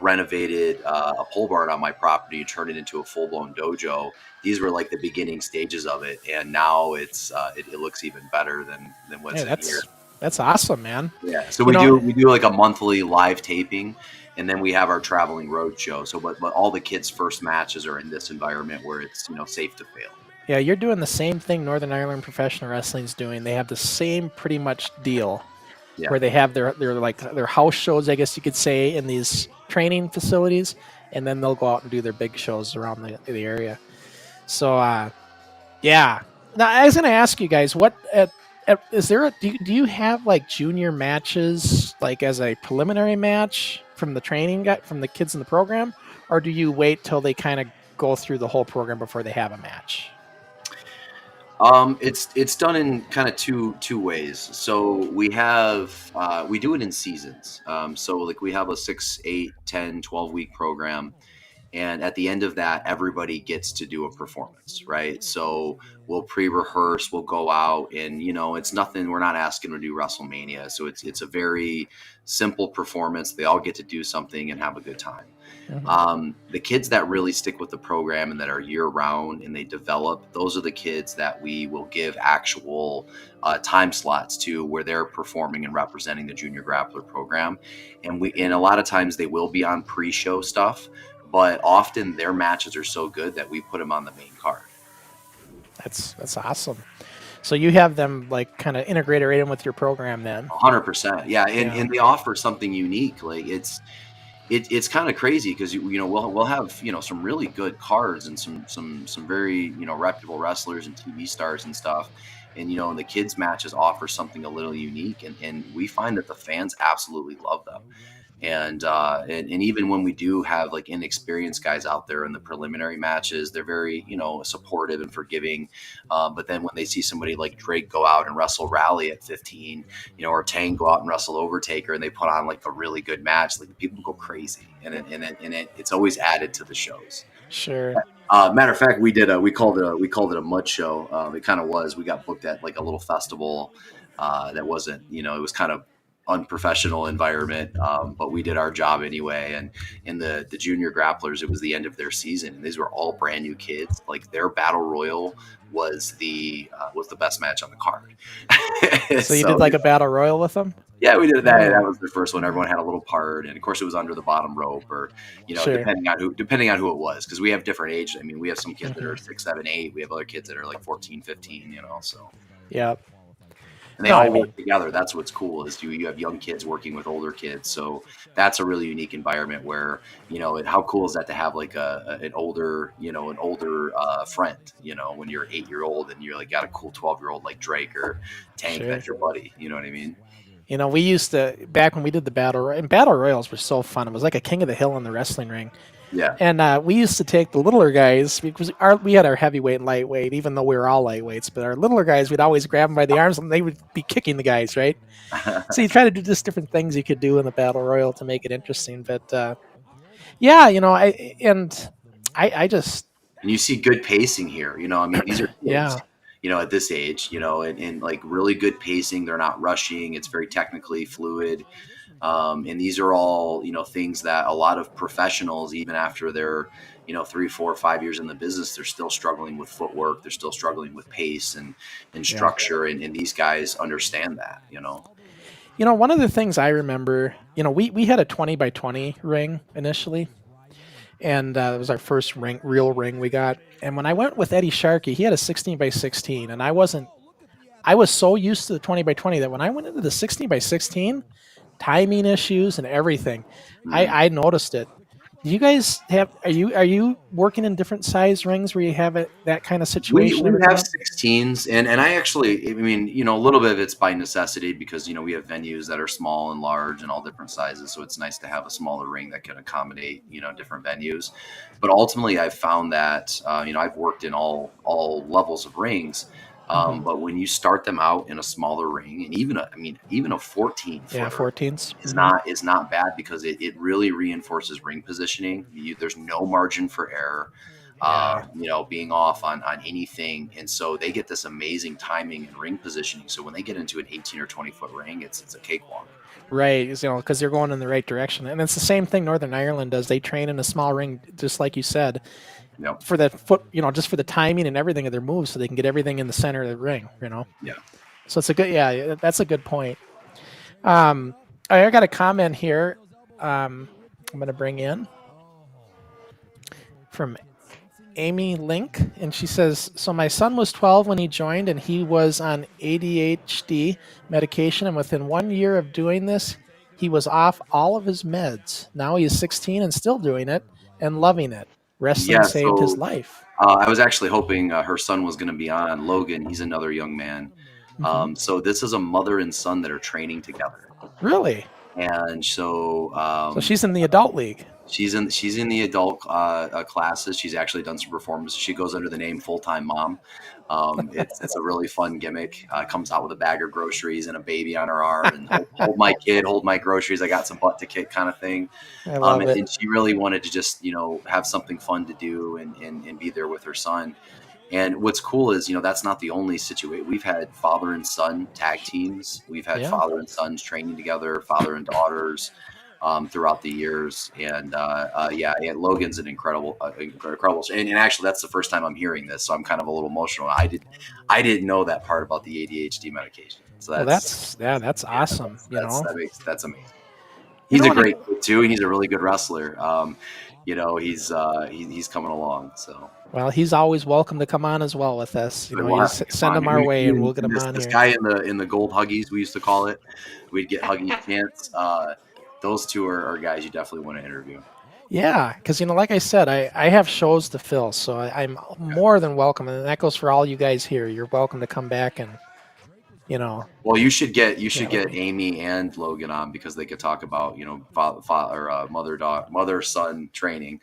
[SPEAKER 6] renovated a pole barn on my property, turned it into a full-blown dojo. These were like the beginning stages of it. And now it looks even better than what's in here.
[SPEAKER 1] That's awesome, man.
[SPEAKER 6] Yeah. So we do like a monthly live taping, and then we have our traveling road show. So, but all the kids' first matches are in this environment where it's safe to fail.
[SPEAKER 1] Yeah, you're doing the same thing Northern Ireland Professional Wrestling's doing. They have the same pretty much deal, where they have their house shows, I guess you could say, in these training facilities, and then they'll go out and do their big shows around the area. So, yeah. Now I was going to ask you guys, do you have like junior matches, like as a preliminary match from the from the kids in the program, or do you wait till they kind of go through the whole program before they have a match?
[SPEAKER 6] It's done in kind of two ways. So we do it in seasons. So like we have a 6, 8, 10, 12-week program. And at the end of that, everybody gets to do a performance, right? So we'll pre-rehearse, we'll go out, and it's nothing. We're not asking to do WrestleMania, so it's a very simple performance. They all get to do something and have a good time. Mm-hmm. The kids that really stick with the program and that are year-round and they develop, those are the kids that we will give actual time slots to, where they're performing and representing the Junior Grappler program, and a lot of times they will be on pre-show stuff. But often their matches are so good that we put them on the main card.
[SPEAKER 1] That's awesome. So you have them like kind of integrated right in with your program then.
[SPEAKER 6] 100%. Yeah. And they offer something unique. Like it's kind of crazy because we'll have some really good cards and some very reputable wrestlers and TV stars and stuff. And the kids matches offer something a little unique, and we find that the fans absolutely love them. And even when we do have like inexperienced guys out there in the preliminary matches, they're very, supportive and forgiving. But then when they see somebody like Drake go out and wrestle Raleigh at 15, or Tang go out and wrestle Overtaker, and they put on like a really good match, like people go crazy, and it's always added to the shows.
[SPEAKER 1] Sure.
[SPEAKER 6] Matter of fact, we called it a mud show. It kind of was. We got booked at like a little festival that wasn't, it was kind of unprofessional environment, but we did our job anyway. And in the Junior Grapplers, it was the end of their season, and these were all brand new kids. Like their battle royal was the best match on the card.
[SPEAKER 1] So you did like a battle royal with them?
[SPEAKER 6] Yeah, we did that. That was their first one. Everyone had a little part, and of course, it was under the bottom rope, or
[SPEAKER 1] Sure.
[SPEAKER 6] depending on who it was, because we have different ages. I mean, we have some kids that are 6, 7, 8. We have other kids that are like 14, 15. So
[SPEAKER 1] Yeah.
[SPEAKER 6] and they all work together. That's what's cool is you have young kids working with older kids. So that's a really unique environment where how cool is that to have like an older friend, when you're 8-year-old and you're like got a cool 12-year-old like Drake or Tank that's your buddy. You know what I mean?
[SPEAKER 1] We used to, back when we did the battle royals were so fun. It was like a king of the hill in the wrestling ring.
[SPEAKER 6] Yeah.
[SPEAKER 1] And we used to take the littler guys, because we had our heavyweight and lightweight, even though we were all lightweights. But our littler guys, we'd always grab them by the arms, and they would be kicking the guys, right? So you try to do just different things you could do in the battle royal to make it interesting. But I just
[SPEAKER 6] and you see good pacing here. I mean, these are kids.
[SPEAKER 1] Yeah.
[SPEAKER 6] At this age, and like really good pacing. They're not rushing. It's very technically fluid. And these are all, things that a lot of professionals, even after they're, 3, 4, 5 years in the business, they're still struggling with footwork. They're still struggling with pace and structure. And these guys understand that,
[SPEAKER 1] One of the things I remember, we had a 20 by 20 ring initially. And it was our first real ring we got. And when I went with Eddie Sharkey, he had a 16 by 16. And I was so used to the 20 by 20 that when I went into the 16 by 16, timing issues and everything, I noticed it. Do you guys are you working in different size rings where you have that kind of situation?
[SPEAKER 6] We have 16s, and I actually, I mean, a little bit of it's by necessity because we have venues that are small and large and all different sizes, so it's nice to have a smaller ring that can accommodate different venues. But ultimately, I've found that I've worked in all levels of rings. But when you start them out in a smaller ring, and even a 14 footer
[SPEAKER 1] 14s
[SPEAKER 6] is not bad because it really reinforces ring positioning. There's no margin for error, being off on anything, and so they get this amazing timing and ring positioning. So when they get into an 18 or 20 foot ring, it's a cakewalk.
[SPEAKER 1] Right, because they're going in the right direction, and it's the same thing Northern Ireland does. They train in a small ring, just like you said.
[SPEAKER 6] Yep.
[SPEAKER 1] For that foot, just for the timing and everything of their moves, so they can get everything in the center of the ring.
[SPEAKER 6] Yeah.
[SPEAKER 1] So it's that's a good point. I got a comment here. I'm going to bring in from Amy Link, and she says, "So my son was 12 when he joined, and he was on ADHD medication, and within 1 year of doing this, he was off all of his meds. Now he is 16 and still doing it and loving it. Wrestling saved his life."
[SPEAKER 6] I was actually hoping her son was going to be on. Logan, he's another young man. So this is a mother and son that are training together.
[SPEAKER 1] Really?
[SPEAKER 6] And so
[SPEAKER 1] so she's in the adult league.
[SPEAKER 6] She's in the adult classes. She's actually done some performances. She goes under the name Full Time Mom. It's a really fun gimmick. Comes out with a bag of groceries and a baby on her arm, and hold my kid, hold my groceries. I got some butt to kick kind of thing.
[SPEAKER 1] I love it.
[SPEAKER 6] And she really wanted to just have something fun to do and be there with her son. And what's cool is that's not the only situation. We've had father and son tag teams. We've had father and sons training together, father and daughters. Throughout the years, and Logan's an incredible, and actually that's the first time I'm hearing this, so I'm kind of a little emotional. I didn't know that part about the ADHD medication. So
[SPEAKER 1] that's awesome.
[SPEAKER 6] That's amazing. He's a great kid too, and he's a really good wrestler. He's coming along. So
[SPEAKER 1] well, he's always welcome to come on as well with us. You send him our way, and we'll get him on
[SPEAKER 6] this
[SPEAKER 1] here.
[SPEAKER 6] Guy in the gold huggies, we used to call it. We'd get huggy chants. Those two are guys you definitely want to interview.
[SPEAKER 1] Yeah, because like I said, I have shows to fill, so I'm more than welcome, and that goes for all you guys here. You're welcome to come back and
[SPEAKER 6] Well, you should get Amy and Logan on because they could talk about mother son training.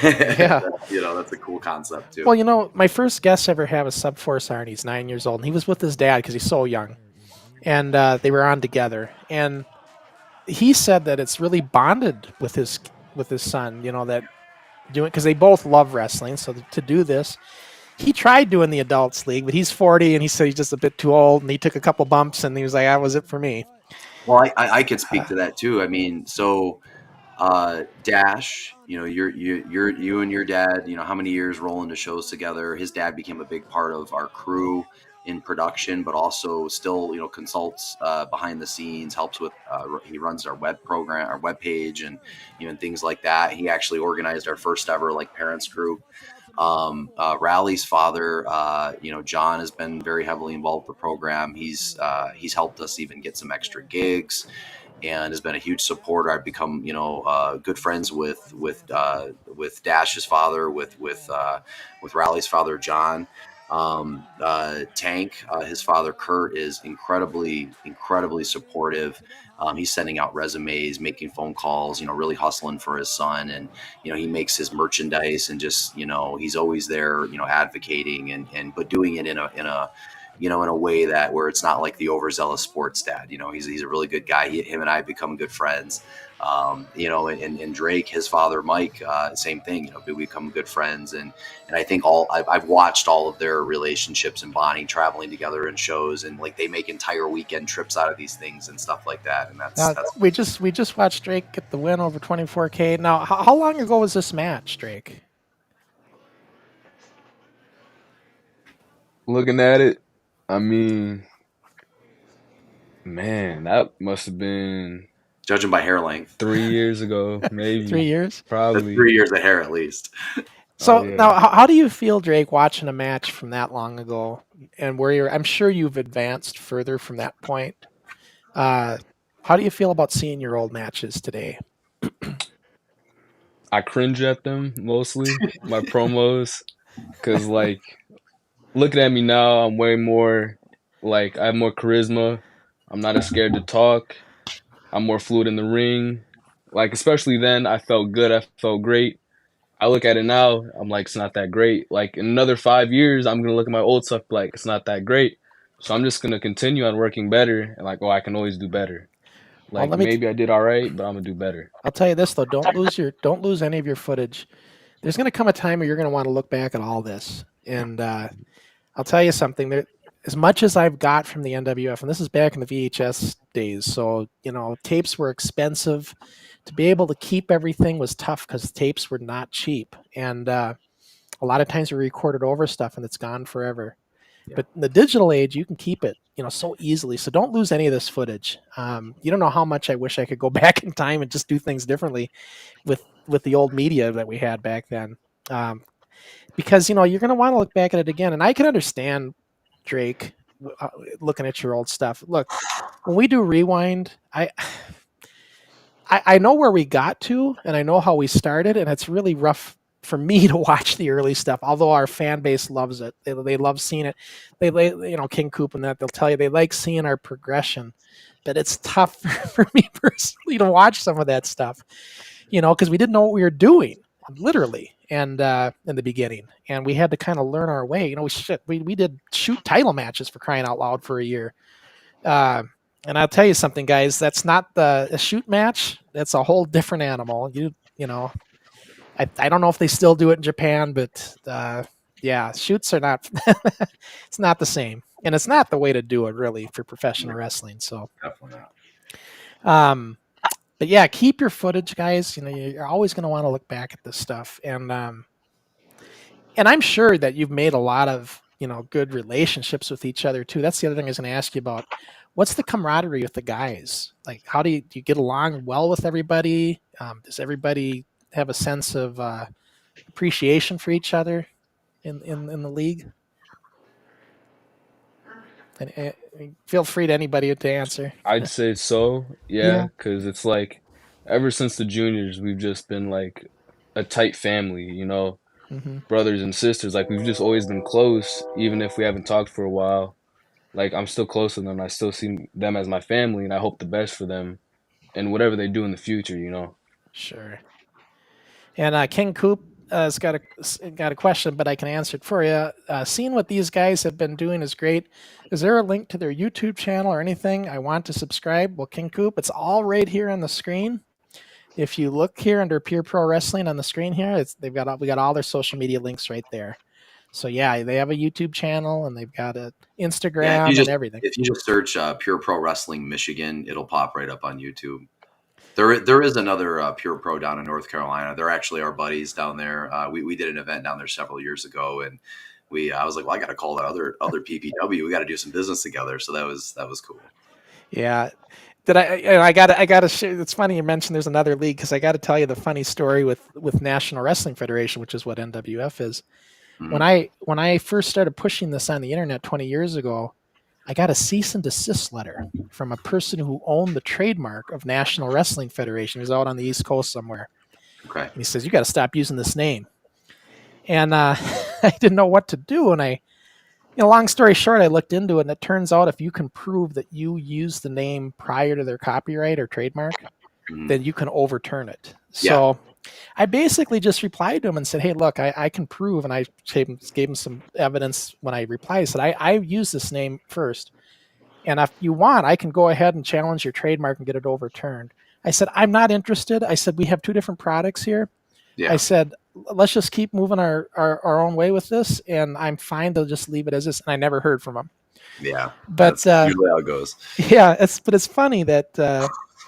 [SPEAKER 1] Yeah,
[SPEAKER 6] that's a cool concept too.
[SPEAKER 1] Well, my first guest ever had a sub-4 sergeant. He's 9 years old, and he was with his dad because he's so young, and they were on together, and he said that it's really bonded with his son, that doing, because they both love wrestling. So to do this, he tried doing the adults league, but he's 40 and he said he's just a bit too old, and he took a couple bumps and he was like, that was it for me.
[SPEAKER 6] Well, I could speak to that too. I mean, so Dash, you know, you and your dad, you know, how many years rolling to shows together? His dad became a big part of our crew in production, but also still, you know, consults behind the scenes, helps with. He runs our web program, our web page, and you know, and things like that. He actually organized our first ever like parents group. Raleigh's father, you know, John has been very heavily involved with the program. He's helped us even get some extra gigs and has been a huge supporter. I've become, you know, good friends with Dash's father, with Raleigh's father, John. Tank, his father, Kurt, is incredibly supportive. He's sending out resumes, making phone calls, you know, really hustling for his son. And, you know, he makes his merchandise and just, you know, he's always there, you know, advocating but doing it in a you know, in a way that where it's not like the overzealous sports dad. You know, he's a really good guy. Him and I have become good friends. You know, and Drake, his father, Mike, same thing. You know, we become good friends, and I think I've watched all of their relationships and bonding, traveling together in shows, and like they make entire weekend trips out of these things and stuff like that. And that's
[SPEAKER 1] we just watched Drake get the win over 24K. Now, how long ago was this match, Drake?
[SPEAKER 9] Looking at it, I mean, man, that must have been,
[SPEAKER 6] judging by hair length,
[SPEAKER 9] 3 years ago, maybe.
[SPEAKER 1] 3 years?
[SPEAKER 6] That's
[SPEAKER 9] Probably.
[SPEAKER 6] 3 years of hair at least.
[SPEAKER 1] So now, how do you feel, Drake, watching a match from that long ago, and I'm sure you've advanced further from that point. How do you feel about seeing your old matches today?
[SPEAKER 9] I cringe at them mostly, my promos, because like looking at me now, I'm way more like I have more charisma. I'm not as scared to talk. I'm more fluid in the ring. Like especially then, I felt good. I felt great. I look at it now, I'm like, it's not that great. Like in another 5 years, I'm gonna look at my old stuff like it's not that great. So I'm just gonna continue on working better and like, oh, I can always do better.
[SPEAKER 1] Well,
[SPEAKER 9] Like maybe I did all right, but I'm gonna do better.
[SPEAKER 1] I'll tell you this though: don't lose any of your footage. There's going to come a time where you're going to want to look back at all this, and I'll tell you something. There, as much as I've got from the NWF, and this is back in the VHS days, so you know tapes were expensive. To be able to keep everything was tough because tapes were not cheap, and a lot of times we recorded over stuff and it's gone forever. Yeah. But in the digital age, you can keep it, you know, so easily. So don't lose any of this footage. You don't know how much I wish I could go back in time and just do things differently with the old media that we had back then. Because, you know, you're going to want to look back at it again. And I can understand, Drake, looking at your old stuff. Look, when we do Rewind, I know where we got to, and I know how we started, and it's really rough for me to watch the early stuff, although our fan base loves it. They love seeing it. They you know, King Coop and that, they'll tell you they like seeing our progression, but it's tough for me personally to watch some of that stuff, you know, because we didn't know what we were doing, literally, and in the beginning, and we had to kind of learn our way. You know, we did shoot title matches, for crying out loud, for a year. And I'll tell you something, guys, that's not a shoot match. That's a whole different animal. You know, I don't know if they still do it in Japan, but yeah, shoots are not, it's not the same. And it's not the way to do it, really, for professional wrestling. So
[SPEAKER 6] definitely not.
[SPEAKER 1] But yeah, keep your footage, guys. You know, you're always going to want to look back at this stuff. And I'm sure that you've made a lot of, you know, good relationships with each other too. That's the other thing I was going to ask you about. What's the camaraderie with the guys? Like, how do you get along well with everybody? Does everybody have a sense of appreciation for each other in the league? And feel free to anybody to answer.
[SPEAKER 9] I'd say so, yeah, because it's like ever since the juniors, we've just been like a tight family, you know, brothers and sisters. Like we've just always been close, even if we haven't talked for a while. Like I'm still close to them. I still see them as my family, and I hope the best for them and whatever they do in the future, you know.
[SPEAKER 1] Sure. And King Coop has got a question, but I can answer it for you. Seeing what these guys have been doing is great. Is there a link to their YouTube channel or anything I want to subscribe? Well, King Coop, it's all right here on the screen. If you look here under Pure Pro Wrestling on the screen here, we got all their social media links right there. So yeah, they have a YouTube channel and they've got an
[SPEAKER 6] Yeah,
[SPEAKER 1] Instagram and everything.
[SPEAKER 6] if you just search Pure Pro Wrestling Michigan, it'll pop right up on YouTube. There is another Pure Pro down in North Carolina. They're actually our buddies down there. We did an event down there several years ago, and I was like, well, I got to call the other PPW. We got to do some business together. So that was cool.
[SPEAKER 1] Yeah. I got to share. It's funny you mentioned there's another league because I got to tell you the funny story with National Wrestling Federation, which is what NWF is.
[SPEAKER 6] Mhm.
[SPEAKER 1] When I first started pushing this on the internet 20 years ago, I got a cease and desist letter from a person who owned the trademark of National Wrestling Federation. He was out on the East Coast somewhere.
[SPEAKER 6] Okay.
[SPEAKER 1] And he says, "You got to stop using this name." And I didn't know what to do. And long story short, I looked into it, and it turns out if you can prove that you used the name prior to their copyright or trademark,
[SPEAKER 6] Mhm.
[SPEAKER 1] then you can overturn it.
[SPEAKER 6] Yeah.
[SPEAKER 1] So I basically just replied to him and said, "Hey, look, I can prove," and I gave him some evidence when I replied. I said, I used this name first, and if you want, I can go ahead and challenge your trademark and get it overturned. I said, "I'm not interested." I said, "We have two different products here."
[SPEAKER 6] Yeah.
[SPEAKER 1] I said, "Let's just keep moving our own way with this, and I'm fine to just leave it as this." And I never heard from him.
[SPEAKER 6] Yeah.
[SPEAKER 1] But
[SPEAKER 6] That's usually how it goes.
[SPEAKER 1] yeah, it's funny that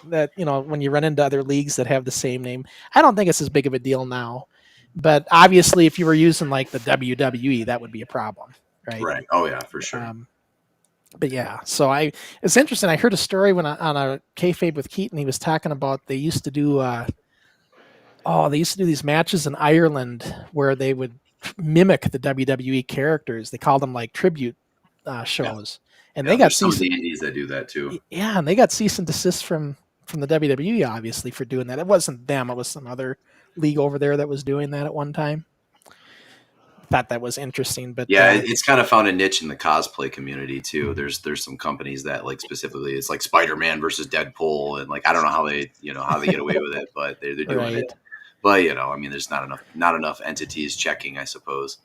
[SPEAKER 1] that when you run into other leagues that have the same name. I don't think it's as big of a deal now, but obviously, if you were using like the WWE, that would be a problem, right?
[SPEAKER 6] Right. Oh yeah, for sure.
[SPEAKER 1] But yeah, so it's interesting. I heard a story on a kayfabe with Keaton. He was talking about they used to do these matches in Ireland where they would mimic the WWE characters. They called them like tribute shows, and they got
[SPEAKER 6] there's some of the indies that do that too.
[SPEAKER 1] yeah, and they got cease and desist from the WWE obviously for doing that. It wasn't them; it was some other league over there that was doing that at one time. Thought that was interesting, but
[SPEAKER 6] Yeah, it's kind of found a niche in the cosplay community too. There's some companies that like specifically it's like Spider-Man versus Deadpool, and like I don't know how they get away with it, but they're doing it. But I mean, there's not enough entities checking, I suppose.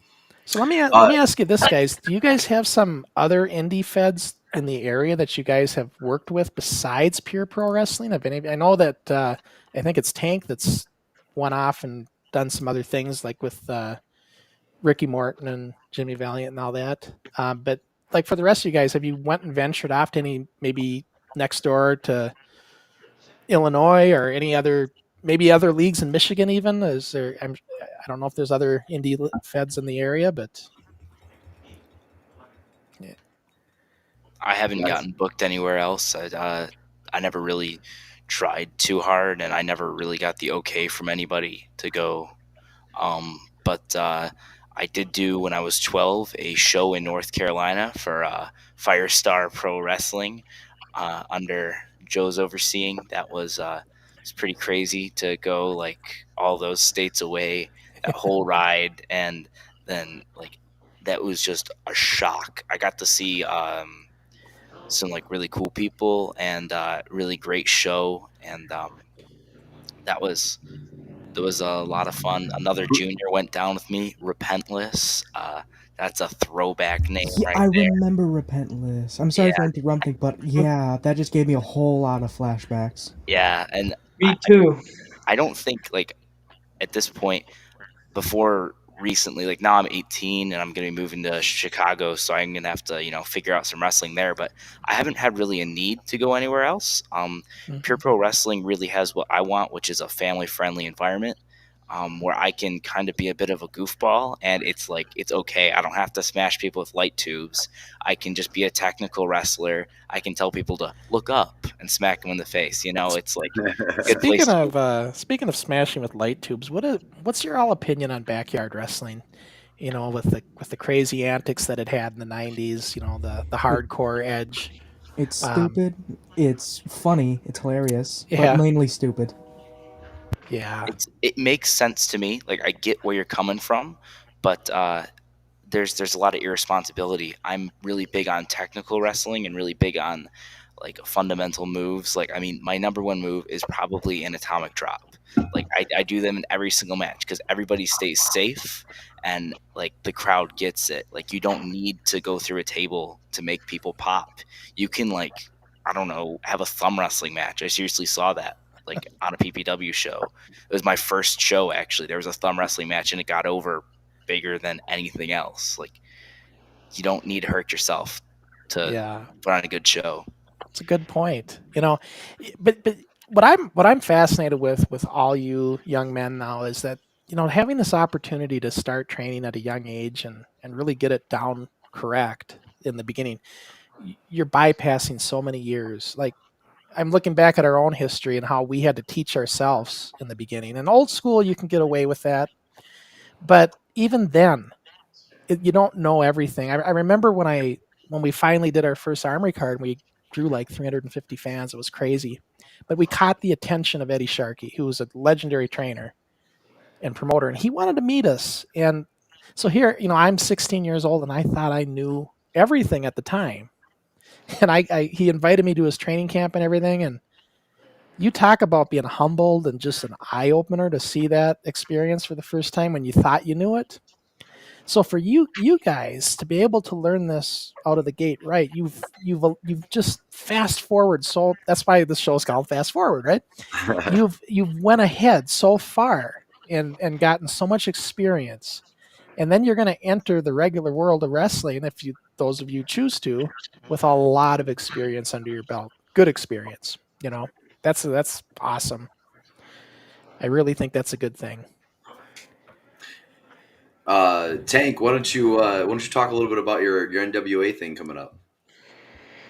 [SPEAKER 1] So let me ask you this, guys. Do you guys have some other indie feds in the area that you guys have worked with besides Pure Pro Wrestling? I know that I think it's Tank that's went off and done some other things like with Ricky Morton and Jimmy Valiant and all that. But like for the rest of you guys, have you went and ventured off to any maybe next door to Illinois or any other maybe other leagues in Michigan even? Is there? I don't know if there's other indie feds in the area, but yeah.
[SPEAKER 10] I haven't gotten booked anywhere else. I never really tried too hard, and I never really got the okay from anybody to go. But I did do when I was 12 a show in North Carolina for Firestar Pro Wrestling under Joe's overseeing. That was it's pretty crazy to go like all those states away, that whole ride, and then like that was just a shock. I got to see some like really cool people and really great show, and there was a lot of fun. Another junior went down with me, Repentless. That's a throwback name
[SPEAKER 8] Yeah,
[SPEAKER 10] right
[SPEAKER 8] I
[SPEAKER 10] there.
[SPEAKER 8] remember Repentless. I'm sorry for interrupting, but yeah, that just gave me a whole lot of flashbacks.
[SPEAKER 10] Yeah, and
[SPEAKER 7] Me too.
[SPEAKER 10] I don't think like at this point before recently, like now I'm 18 and I'm going to be moving to Chicago, so I'm going to have to, figure out some wrestling there, but I haven't had really a need to go anywhere else. Pure Pro Wrestling really has what I want, which is a family friendly environment. Where I can kind of be a bit of a goofball, and it's like it's okay. I don't have to smash people with light tubes. I can just be a technical wrestler. I can tell people to look up and smack them in the face. It's like a good place.
[SPEAKER 1] Speaking of smashing with light tubes, what's your all opinion on backyard wrestling? With the crazy antics that it had in the '90s. The hardcore edge.
[SPEAKER 8] It's stupid. It's funny. It's hilarious.
[SPEAKER 1] Yeah.
[SPEAKER 8] But mainly stupid.
[SPEAKER 1] Yeah.
[SPEAKER 10] It makes sense to me. Like I get where you're coming from, but there's a lot of irresponsibility. I'm really big on technical wrestling and really big on like fundamental moves. Like I mean, my number one move is probably an atomic drop. Like I do them in every single match because everybody stays safe and like the crowd gets it. Like you don't need to go through a table to make people pop. You can like I don't know have a thumb wrestling match. I seriously saw that like on a PPW show. It was my first show actually. There was a thumb wrestling match and it got over bigger than anything else. Like, you don't need to hurt yourself to
[SPEAKER 1] Yeah.
[SPEAKER 10] put on a good show.
[SPEAKER 1] It's a good point. But what I'm fascinated with all you young men now is that, having this opportunity to start training at a young age and really get it down correct in the beginning, you're bypassing so many years. Like, I'm looking back at our own history and how we had to teach ourselves in the beginning. In old school, you can get away with that, but even then, you don't know everything. I remember when we finally did our first Armory card, and we drew like 350 fans. It was crazy, but we caught the attention of Eddie Sharkey, who was a legendary trainer and promoter, and he wanted to meet us. And so here, I'm 16 years old, and I thought I knew everything at the time. And he invited me to his training camp and everything. And you talk about being humbled and just an eye opener to see that experience for the first time when you thought you knew it. So for you guys to be able to learn this out of the gate, right? You've just fast forward. So that's why this show is called Fast Forward, right? You've went ahead so far and gotten so much experience, and then you're going to enter the regular world of wrestling, if those of you choose to, with a lot of experience under your belt. Good experience, That's awesome. I really think that's a good thing.
[SPEAKER 6] Tank, why don't you talk a little bit about your NWA thing coming up?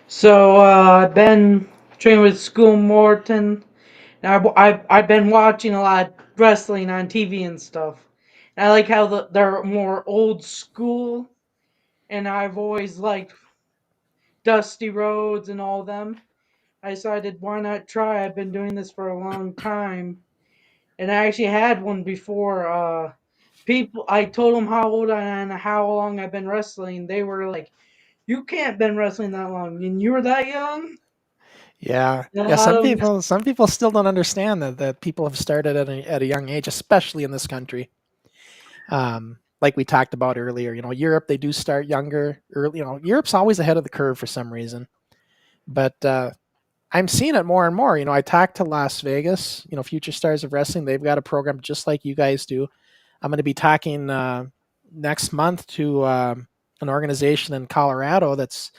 [SPEAKER 7] So I've been training with School Morton. And I've been watching a lot of wrestling on TV and stuff. And I like how they're more old school. And I've always liked Dusty Rhodes and all them. I decided, why not try? I've been doing this for a long time. And I actually had one before. I told them how old I am and how long I've been wrestling. They were like, "You can't been wrestling that long, and you were that young."
[SPEAKER 1] Yeah.
[SPEAKER 7] And a
[SPEAKER 1] Yeah.
[SPEAKER 7] lot
[SPEAKER 1] Some people still don't understand that people have started at a young age, especially in this country. Like we talked about earlier, Europe, they do start younger early. Europe's always ahead of the curve for some reason, but I'm seeing it more and more. I talked to Las Vegas, Future Stars of Wrestling. They've got a program just like you guys do. I'm going to be talking next month to an organization in Colorado that's,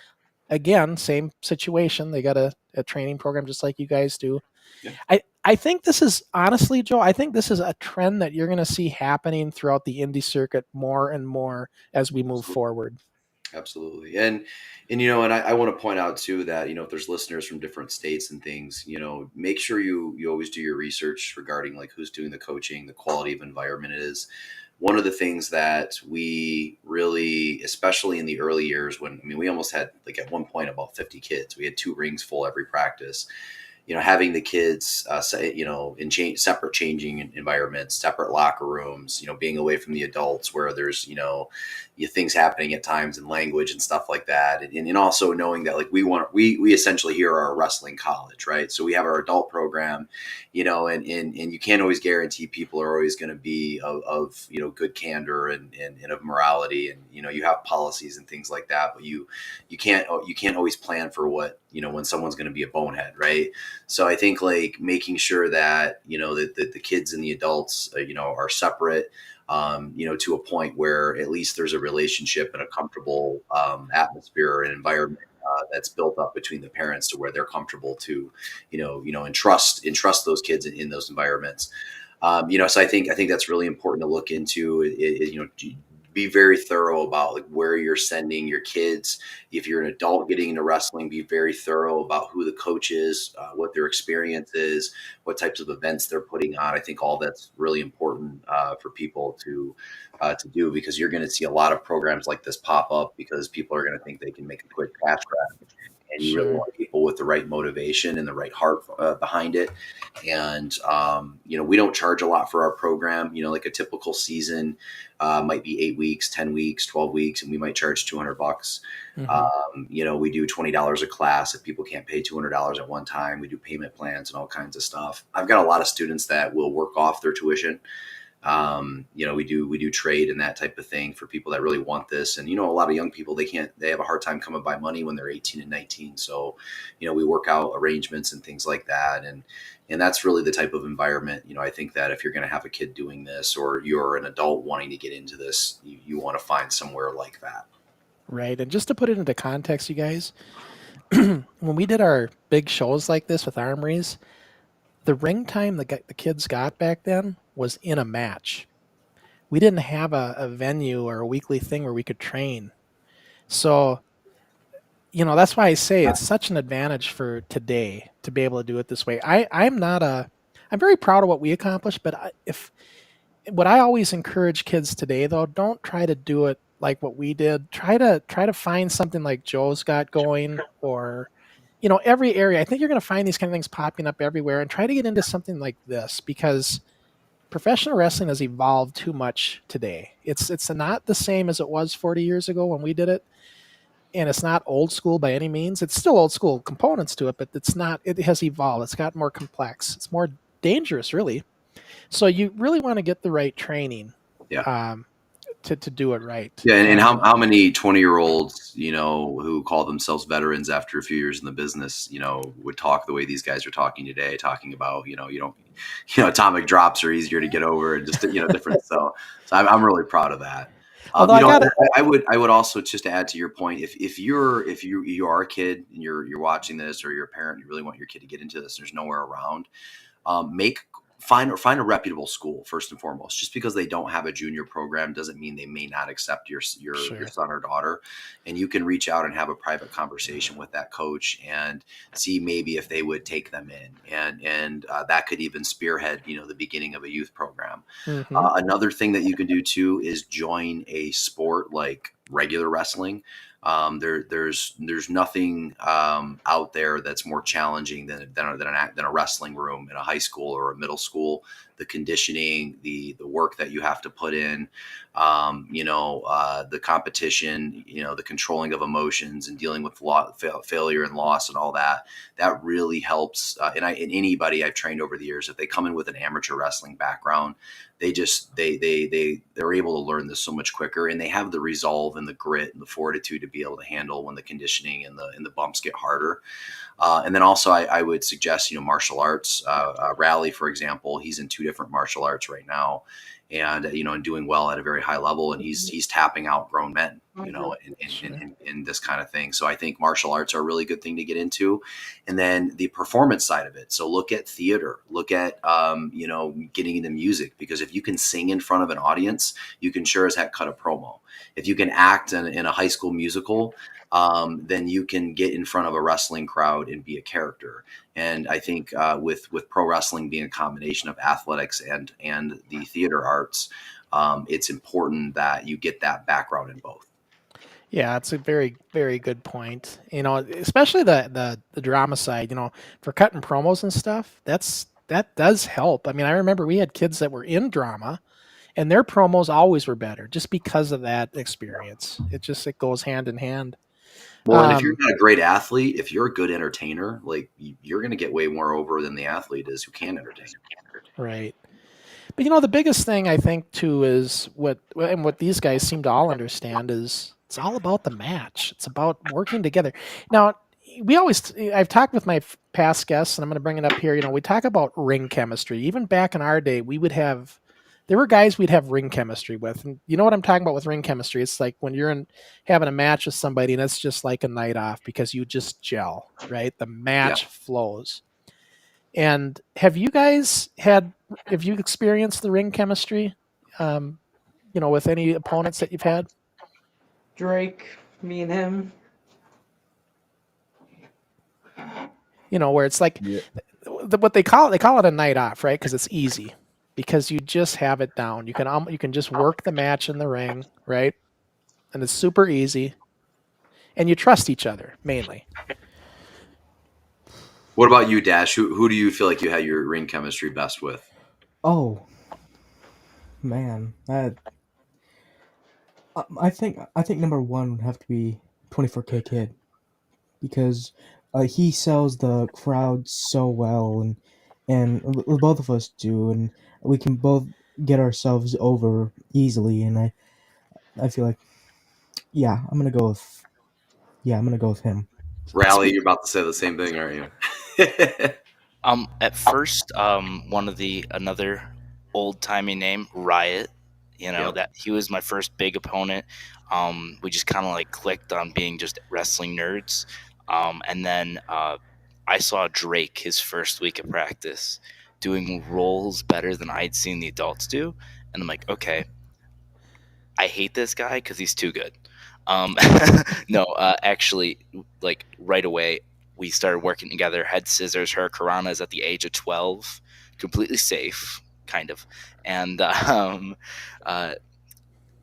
[SPEAKER 1] again, same situation. They got a training program just like you guys do. Yeah. I think this is, honestly, Joe, I think this is a trend that you're going to see happening throughout the indie circuit more and more as we move forward.
[SPEAKER 6] Absolutely. And I want to point out too that, if there's listeners from different states and things, make sure you always do your research regarding like who's doing the coaching, the quality of environment it is. One of the things that we really, especially in the early years we almost had like at one point about 50 kids, we had 2 rings full every practice. Having the kids, in separate changing environments, separate locker rooms, being away from the adults where there's, things happening at times in language and stuff like that. And also knowing that like we essentially here are a wrestling college, right? So we have our adult program, and you can't always guarantee people are always going to be of good candor and of morality. And, you have policies and things like that, but you can't always plan for what, when someone's going to be a bonehead, right? So I think like making sure that, that the kids and the adults, are separate, to a point where at least there's a relationship and a comfortable atmosphere and environment that's built up between the parents to where they're comfortable to, entrust those kids in those environments. So I think that's really important to look into. Be very thorough about like where you're sending your kids. If you're an adult getting into wrestling, be very thorough about who the coach is, what their experience is, what types of events they're putting on. I think all that's really important for people to do, because you're going to see a lot of programs like this pop up because people are going to think they can make a quick cash grab. And you really want people with the right motivation and the right heart behind it. And, we don't charge a lot for our program. Like a typical season might be 8 weeks, 10 weeks, 12 weeks, and we might charge $200. Mm-hmm. We do $20 a class. If people can't pay $200 at one time, we do payment plans and all kinds of stuff. I've got a lot of students that will work off their tuition. We do trade and that type of thing for people that really want this. And, a lot of young people, they have a hard time coming by money when they're 18 and 19. So, we work out arrangements and things like that. And that's really the type of environment, I think that if you're going to have a kid doing this, or you're an adult wanting to get into this, you want to find somewhere like that.
[SPEAKER 1] Right. And just to put it into context, you guys, when we did our big shows like this with Armories, the ring time the kids got back then was in a match. We didn't have a venue or a weekly thing where we could train. So, that's why I say it's such an advantage for today to be able to do it this way. I'm very proud of what we accomplished, but what I always encourage kids today, though, don't try to do it like what we did. Try to find something like Joe's got going, or every area. I think you're going to find these kind of things popping up everywhere, and try to get into something like this, because professional wrestling has evolved too much today. It's not the same as it was 40 years ago when we did it, and it's not old school by any means. It's still old school components to it, but it has evolved. It's got more complex. It's more dangerous, really. So you really want to get the right training.
[SPEAKER 6] Yeah.
[SPEAKER 1] To do it right.
[SPEAKER 6] Yeah, and how many 20-year-olds, who call themselves veterans after a few years in the business, would talk the way these guys are talking today, talking about, atomic drops are easier to get over, and just, different. So I'm really proud of that. I would also, just to add to your point, if you are a kid and you're watching this, or you're a parent, you really want your kid to get into this, there's nowhere around, find a reputable school first and foremost. Just because they don't have a junior program doesn't mean they may not accept your son or daughter. And you can reach out and have a private conversation with that coach and see maybe if they would take them in, and that could even spearhead the beginning of a youth program.
[SPEAKER 1] Mm-hmm.
[SPEAKER 6] Another thing that you can do too is join a sport like regular wrestling. There's nothing out there that's more challenging than a wrestling room in a high school or a middle school. The conditioning, the work that you have to put in, the competition, the controlling of emotions and dealing with failure and loss and all that. That really helps. And anybody I've trained over the years, if they come in with an amateur wrestling background, they're able to learn this so much quicker, and they have the resolve and the grit and the fortitude to be able to handle when the conditioning and the bumps get harder. And then also I would suggest, martial arts. Raleigh, for example, he's in 2 different martial arts right now, and and doing well at a very high level, and he's tapping out grown men, in this kind of thing. So I think martial arts are a really good thing to get into. And then the performance side of it. So look at theater, look at, getting into music, because if you can sing in front of an audience, you can sure as heck cut a promo. If you can act in a high school musical, then you can get in front of a wrestling crowd and be a character. And I think with pro wrestling being a combination of athletics and the theater arts, it's important that you get that background in both.
[SPEAKER 1] Yeah, it's a very, very good point. Especially the drama side, for cutting promos and stuff, that does help. I mean, I remember we had kids that were in drama, and their promos always were better just because of that experience. It goes hand in hand.
[SPEAKER 6] Well, and if you're not a great athlete, if you're a good entertainer, like, you're going to get way more over than the athlete is who can entertain.
[SPEAKER 1] Right. But the biggest thing I think too is what these guys seem to all understand is it's all about the match. It's about working together. Now, I've talked with my past guests, and I'm going to bring it up here. We talk about ring chemistry. Even back in our day, there were guys we'd have ring chemistry with. And you know what I'm talking about with ring chemistry? It's like when you're having a match with somebody, and it's just like a night off because you just gel, right? The match flows. And have you experienced the ring chemistry, with any opponents that you've had?
[SPEAKER 7] Drake, me and him.
[SPEAKER 1] Where it's like what they call it a night off, right? Because it's easy, because you just have it down. You can just work the match in the ring, right? And it's super easy, and you trust each other mainly.
[SPEAKER 6] What about you, Dash? Who do you feel like you had your ring chemistry best with?
[SPEAKER 8] Oh, man, I think number one would have to be 24K Kid, because he sells the crowd so well, and both of us do, and we can both get ourselves over easily, and I feel like I'm gonna go with him.
[SPEAKER 6] Raleigh, you're about to say the same thing, aren't you?
[SPEAKER 10] At first, one of another old timey name, Riot. You know
[SPEAKER 6] Yep.
[SPEAKER 10] that he was my first big opponent. We just kind of like clicked on being just wrestling nerds. And then I saw Drake his first week of practice doing rolls better than I'd seen the adults do, and I'm like, okay, I hate this guy because he's too good. Um, no, actually, like right away, we started working together. Head scissors, her karanas at the age of 12, completely safe, kind of, and uh,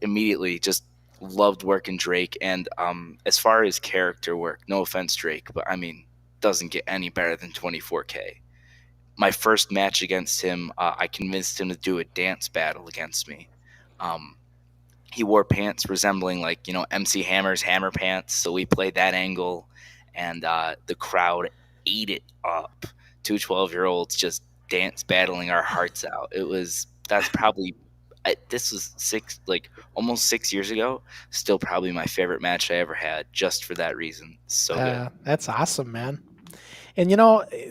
[SPEAKER 10] immediately just loved working Drake. And as far as character work, no offense, Drake, but I mean, doesn't get any better than 24K. My first match against him, I convinced him to do a dance battle against me. Um, he wore pants resembling like MC Hammer's hammer pants, so we played that angle, and the crowd ate it up. Two 12-year-olds just dance battling our hearts out. That's probably this was almost 6 years ago. Still probably my favorite match I ever had, just for that reason. So good.
[SPEAKER 1] That's awesome, man. And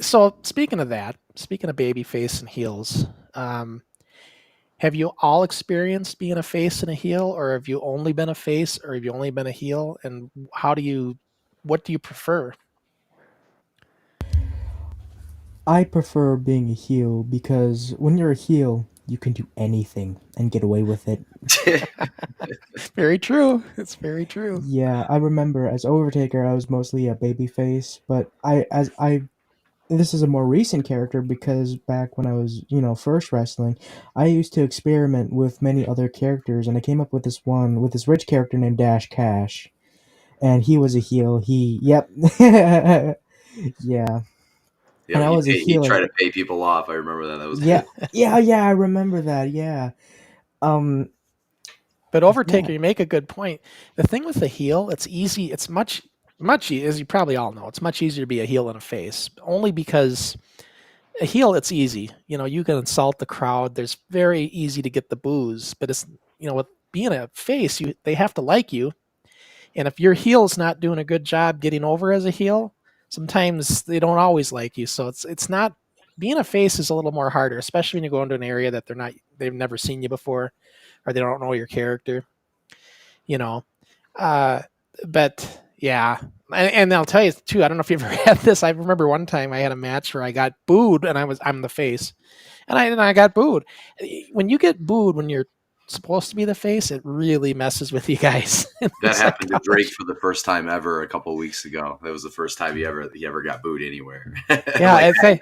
[SPEAKER 1] so speaking of babyface and heels, have you all experienced being a face and a heel, or have you only been a face, or have you only been a heel? And what do you prefer?
[SPEAKER 8] I prefer being a heel because when you're a heel, you can do anything and get away with it.
[SPEAKER 1] Very true. It's very true.
[SPEAKER 8] Yeah, I remember as Overtaker, I was mostly a babyface, but this is a more recent character because back when I was, first wrestling, I used to experiment with many other characters, and I came up with this rich character named Dash Cash, and he was a heel. Yep, yeah.
[SPEAKER 6] Yeah,
[SPEAKER 8] And I was a
[SPEAKER 6] he
[SPEAKER 8] heel.
[SPEAKER 6] tried to pay people off. I remember that. That was
[SPEAKER 8] Yeah, I remember that. Yeah.
[SPEAKER 1] But Overtaker,
[SPEAKER 8] Yeah.
[SPEAKER 1] you make a good point. The thing with the heel, it's easy. It's much, as you probably all know, it's much easier to be a heel than a face. Only because a heel, it's easy. You can insult the crowd. There's very easy to get the boos. But it's with being a face, they have to like you. And if your heel's not doing a good job getting over as a heel, sometimes they don't always like you. So it's not being a face is a little more harder, especially when you go into an area that they've never seen you before, or they don't know your character. you know. Uh, but yeah, and I'll tell you too. I don't know if you ever had this. I remember one time I had a match where I got booed, and I'm the face, and I got booed. When you get booed when you're supposed to be the face, it really messes with you guys.
[SPEAKER 6] That happened to Drake for the first time ever a couple of weeks ago. That was the first time he ever got booed anywhere.
[SPEAKER 1] Yeah,
[SPEAKER 6] Like,
[SPEAKER 1] I'd say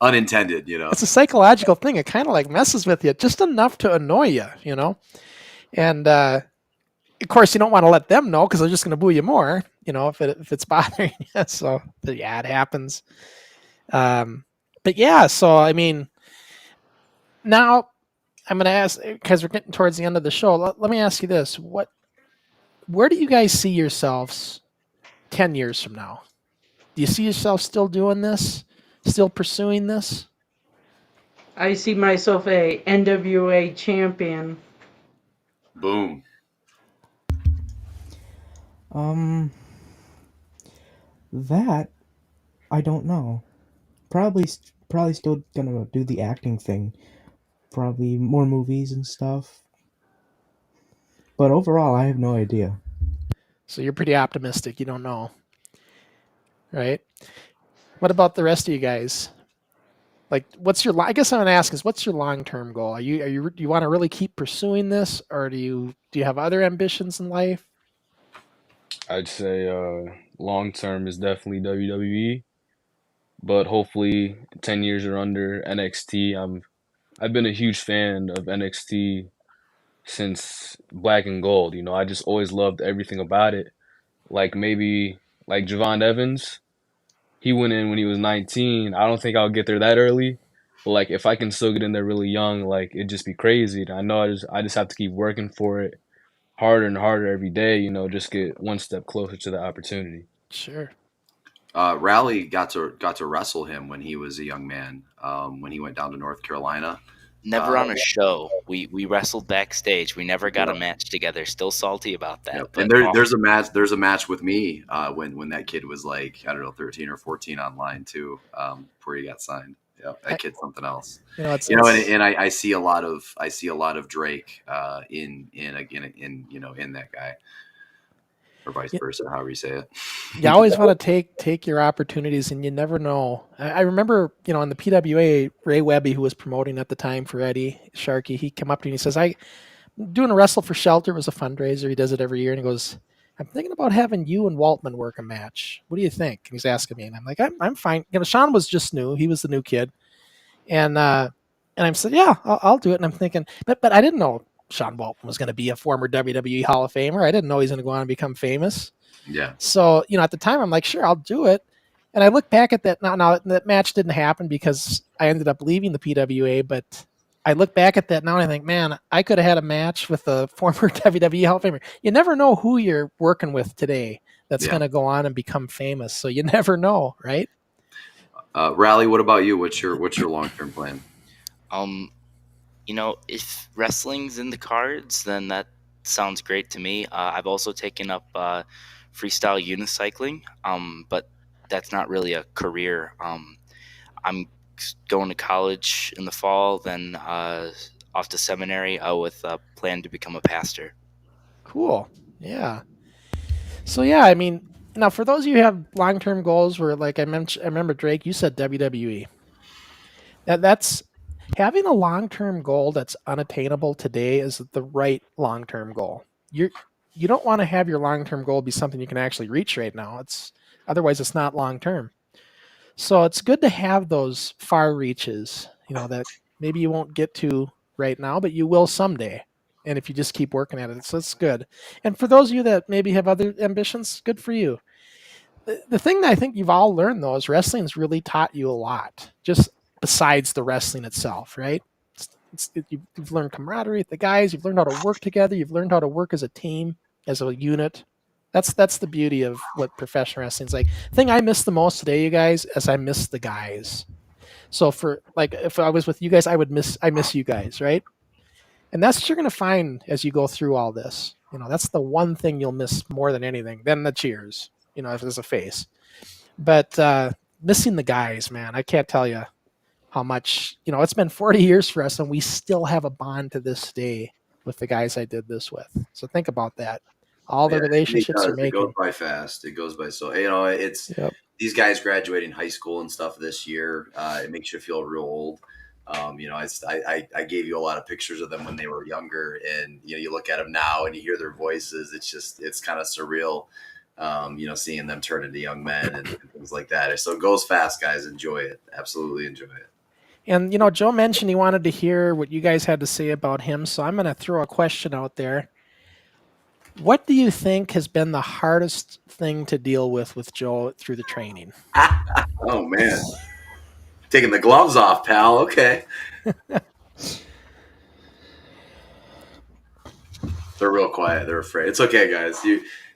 [SPEAKER 6] unintended.
[SPEAKER 1] it's a psychological thing. It kind of like messes with you just enough to annoy you. And of course, you don't want to let them know because they're just going to boo you more, if it's bothering you. So, but yeah, it happens. But yeah, so I mean, now I'm going to ask, because we're getting towards the end of the show. Let me ask you this: where do you guys see yourselves 10 years from now? Do you see yourself still doing this, still pursuing this?
[SPEAKER 7] I see myself a NWA champion.
[SPEAKER 6] Boom.
[SPEAKER 8] That I don't know. Probably still gonna do the acting thing. Probably more movies and stuff. But overall, I have no idea.
[SPEAKER 1] So you're pretty optimistic. You don't know, right? What about the rest of you guys? Like, I guess I'm gonna ask is, what's your long-term goal? Do you want to really keep pursuing this, or do you have other ambitions in life?
[SPEAKER 9] I'd say long term is definitely WWE, but hopefully 10 years or under NXT. I've been a huge fan of NXT since Black and Gold. I just always loved everything about it. Like maybe like Javon Evans, he went in when he was 19. I don't think I'll get there that early. But like if I can still get in there really young, like it'd just be crazy. And I know I just have to keep working for it harder and harder every day, just get one step closer to the opportunity.
[SPEAKER 1] Sure.
[SPEAKER 6] Raleigh got to wrestle him when he was a young man, when he went down to North Carolina.
[SPEAKER 10] Never on a show. We wrestled backstage. We never got a match together. Still salty about that.
[SPEAKER 6] Yep.
[SPEAKER 10] But
[SPEAKER 6] And there's a match. There's a match with me when that kid was like, I don't know, 13 or 14 online too, before he got signed. Yeah, that kid's something else. And I see a lot of Drake in that guy, or vice versa, however you say it.
[SPEAKER 1] You always want to take your opportunities, and you never know. I remember, in the PWA, Ray Webby, who was promoting at the time for Eddie Sharkey, he came up to me and he says, "I'm doing a Wrestle for Shelter." It was a fundraiser. He does it every year, and he goes, "I'm thinking about having you and Waltman work a match. What do you think?" And he's asking me, and I'm like, "I'm fine." Sean was just new; he was the new kid, and I said, "Yeah, I'll do it." And I'm thinking, but I didn't know Sean Waltman was going to be a former WWE Hall of Famer. I didn't know he's going to go on and become famous.
[SPEAKER 6] Yeah.
[SPEAKER 1] So, at the time I'm like, sure, I'll do it. And I look back at that now that match didn't happen because I ended up leaving the PWA, but I look back at that now and I think, man, I could have had a match with a former WWE Hall of Famer. You never know who you're working with today that's going to go on and become famous. So you never know, right?
[SPEAKER 6] Raleigh, what about you? What's your long-term plan?
[SPEAKER 10] If wrestling's in the cards, then that sounds great to me. I've also taken up freestyle unicycling, but that's not really a career. I'm going to college in the fall, then off to seminary with a plan to become a pastor.
[SPEAKER 1] Cool. Yeah. So yeah, now for those of you who have long-term goals, where like I remember Drake, you said WWE. That's having a long-term goal that's unattainable today is the right long-term goal. You don't want to have your long-term goal be something you can actually reach right now. Otherwise it's not long-term. So it's good to have those far reaches, that maybe you won't get to right now, but you will someday. And if you just keep working at it, so it's good. And for those of you that maybe have other ambitions, good for you. The thing that I think you've all learned, though, is wrestling's really taught you a lot, just besides the wrestling itself, right? You've learned camaraderie with the guys. You've learned how to work together. You've learned how to work as a team, as a unit. That's the beauty of what professional wrestling's like. The thing I miss the most today, you guys, is I miss the guys. So if I was with you guys, I miss you guys, right? And that's what you're going to find as you go through all this. That's the one thing you'll miss more than anything, than the cheers, as a face. But missing the guys, man, I can't tell you how much, it's been 40 years for us, and we still have a bond to this day with the guys I did this with. So think about that. All the relationships you're making.
[SPEAKER 6] It goes by fast. It goes by so, it's these guys graduating high school and stuff this year. It makes you feel real old. I gave you a lot of pictures of them when they were younger, and you look at them now and you hear their voices. It's kind of surreal, seeing them turn into young men and things like that. So it goes fast, guys. Enjoy it. Absolutely enjoy it.
[SPEAKER 1] And Joe mentioned he wanted to hear what you guys had to say about him, so I'm going to throw a question out there. What do you think has been the hardest thing to deal with Joe through the training?
[SPEAKER 6] Oh man. Taking the gloves off, pal. Okay. They're real quiet. They're afraid. It's okay, guys.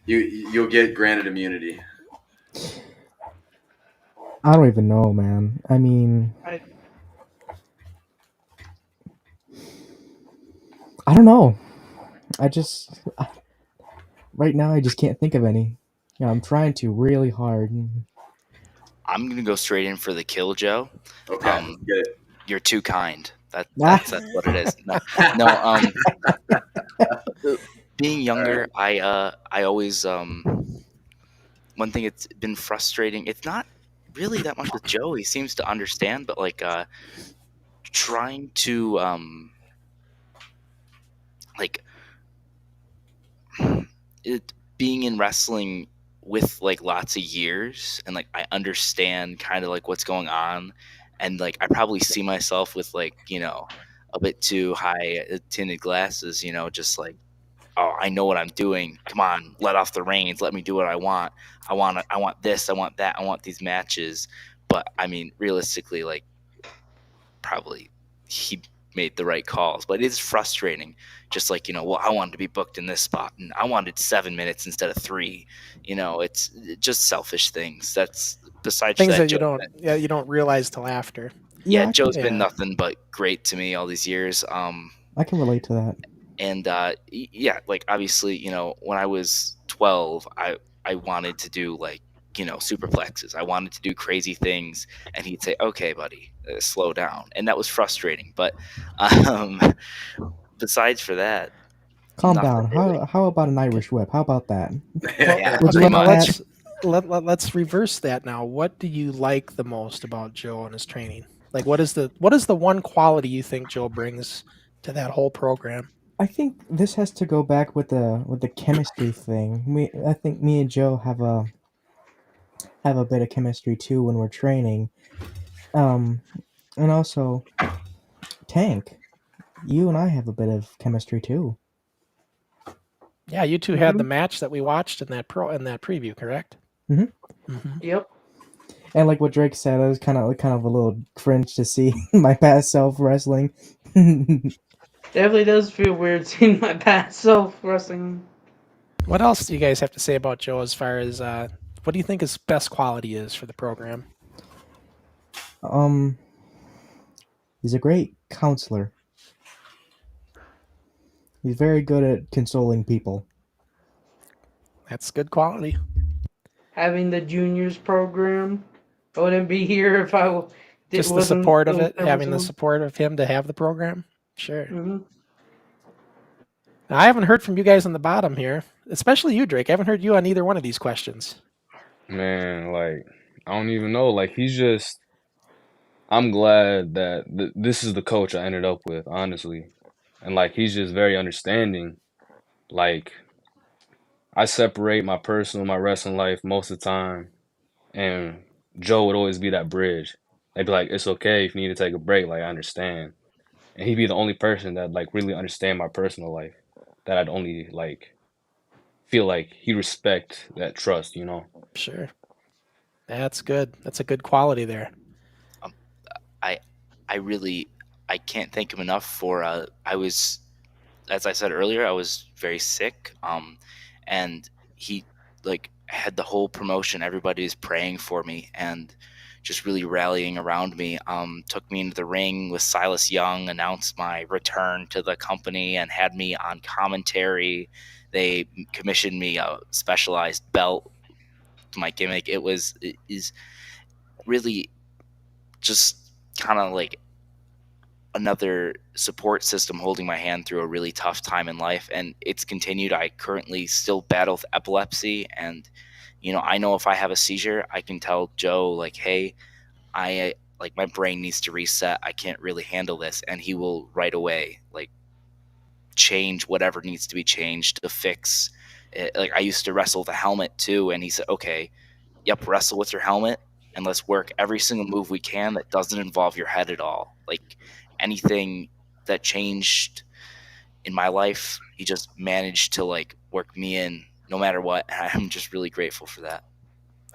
[SPEAKER 6] You'll get granted immunity.
[SPEAKER 8] I don't even know, man. I don't know. Right now I just can't think of any. I'm trying to really hard.
[SPEAKER 10] I'm going to go straight in for the kill, Joe.
[SPEAKER 6] Okay. Get it.
[SPEAKER 10] You're too kind. That's what it is. No, being younger, I always one thing it's been frustrating. It's not really that much with Joe. He seems to understand, but like trying to being in wrestling with like lots of years, and like I understand kind of like what's going on, and like I probably see myself with like a bit too high tinted glasses, just like, oh, I know what I'm doing. Come on, let off the reins. Let me do what I want. I want this. I want that. I want these matches. But I mean, realistically, like probably he made the right calls, but it is frustrating. Just like, well, I wanted to be booked in this spot and I wanted 7 minutes instead of 3. It's just selfish things. That's besides
[SPEAKER 1] things
[SPEAKER 10] that
[SPEAKER 1] you don't realize till after.
[SPEAKER 10] Yeah,
[SPEAKER 8] Yeah,
[SPEAKER 10] Joe's been
[SPEAKER 1] Yeah.
[SPEAKER 10] nothing but great to me all these years.
[SPEAKER 8] I can relate to that.
[SPEAKER 10] And yeah, like obviously, when I was 12, I wanted to do like superplexes. I wanted to do crazy things, and he'd say, "Okay, buddy, slow down," and that was frustrating. But um, besides for that,
[SPEAKER 8] Calm
[SPEAKER 10] nothing
[SPEAKER 8] down.
[SPEAKER 10] really.
[SPEAKER 8] How about an Irish whip? How about that?
[SPEAKER 1] Well,
[SPEAKER 10] Yeah,
[SPEAKER 8] Would you
[SPEAKER 10] pretty
[SPEAKER 1] okay.
[SPEAKER 8] like
[SPEAKER 1] Now
[SPEAKER 10] much.
[SPEAKER 8] that?
[SPEAKER 1] let's reverse that. Now, what do you like the most about Joe and his training? Like, what is the one quality you think Joe brings to that whole program?
[SPEAKER 8] I think this has to go back with the chemistry thing. I think me and Joe have a bit of chemistry too when we're training. Um, and also Tank, you and I have a bit of chemistry too.
[SPEAKER 1] Yeah, you two had the match that we watched in that preview, correct?
[SPEAKER 8] hmm
[SPEAKER 7] Yep.
[SPEAKER 8] And like what Drake said, it was kind of a little cringe to see my past self wrestling.
[SPEAKER 7] Definitely does feel weird seeing my past self wrestling.
[SPEAKER 1] What else do you guys have to say about Joe as far as what do you think his best quality is for the program?
[SPEAKER 8] um, he's a great counselor. He's very good at consoling people.
[SPEAKER 1] That's good quality.
[SPEAKER 7] Having the juniors program, I wouldn't be here if
[SPEAKER 1] Just the
[SPEAKER 7] wasn't.
[SPEAKER 1] support of it,
[SPEAKER 7] There was
[SPEAKER 1] having the
[SPEAKER 7] one.
[SPEAKER 1] support of him to have the program. Sure.
[SPEAKER 7] Mm-hmm.
[SPEAKER 1] Now, I haven't heard from you guys on the bottom here, especially you, Drake. I haven't heard you on either one of these questions.
[SPEAKER 9] Man, like I don't even know. Like he's just. I'm glad that this is the coach I ended up with, honestly, and like he's just very understanding. Like I separate my personal, my wrestling life most of the time, and Joe would always be that bridge. They'd be like, "It's okay if you need to take a break. Like I understand." And he'd be the only person that like really understand my personal life. That I'd only like feel like he respect that trust, you know.
[SPEAKER 1] Sure. That's good. That's a good quality there.
[SPEAKER 10] Um, I I really I can't thank him enough for I was, as I said earlier, I was very sick. And he like had the whole promotion. Everybody was praying for me and just really rallying around me. Took me into the ring with Silas Young, announced my return to the company, and had me on commentary. They commissioned me a specialized belt to my gimmick. It is really just kind of like another support system holding my hand through a really tough time in life, and it's continued. I currently still battle with epilepsy, and I know if I have a seizure, I can tell Joe like, hey, I like my brain needs to reset, I can't really handle this, and he will right away like change whatever needs to be changed to fix it. Like I used to wrestle with a helmet too, and he said, okay, yep, wrestle with your helmet, and let's work every single move we can that doesn't involve your head at all. Like anything that changed in my life, he just managed to like work me in no matter what. And I'm just really grateful for that.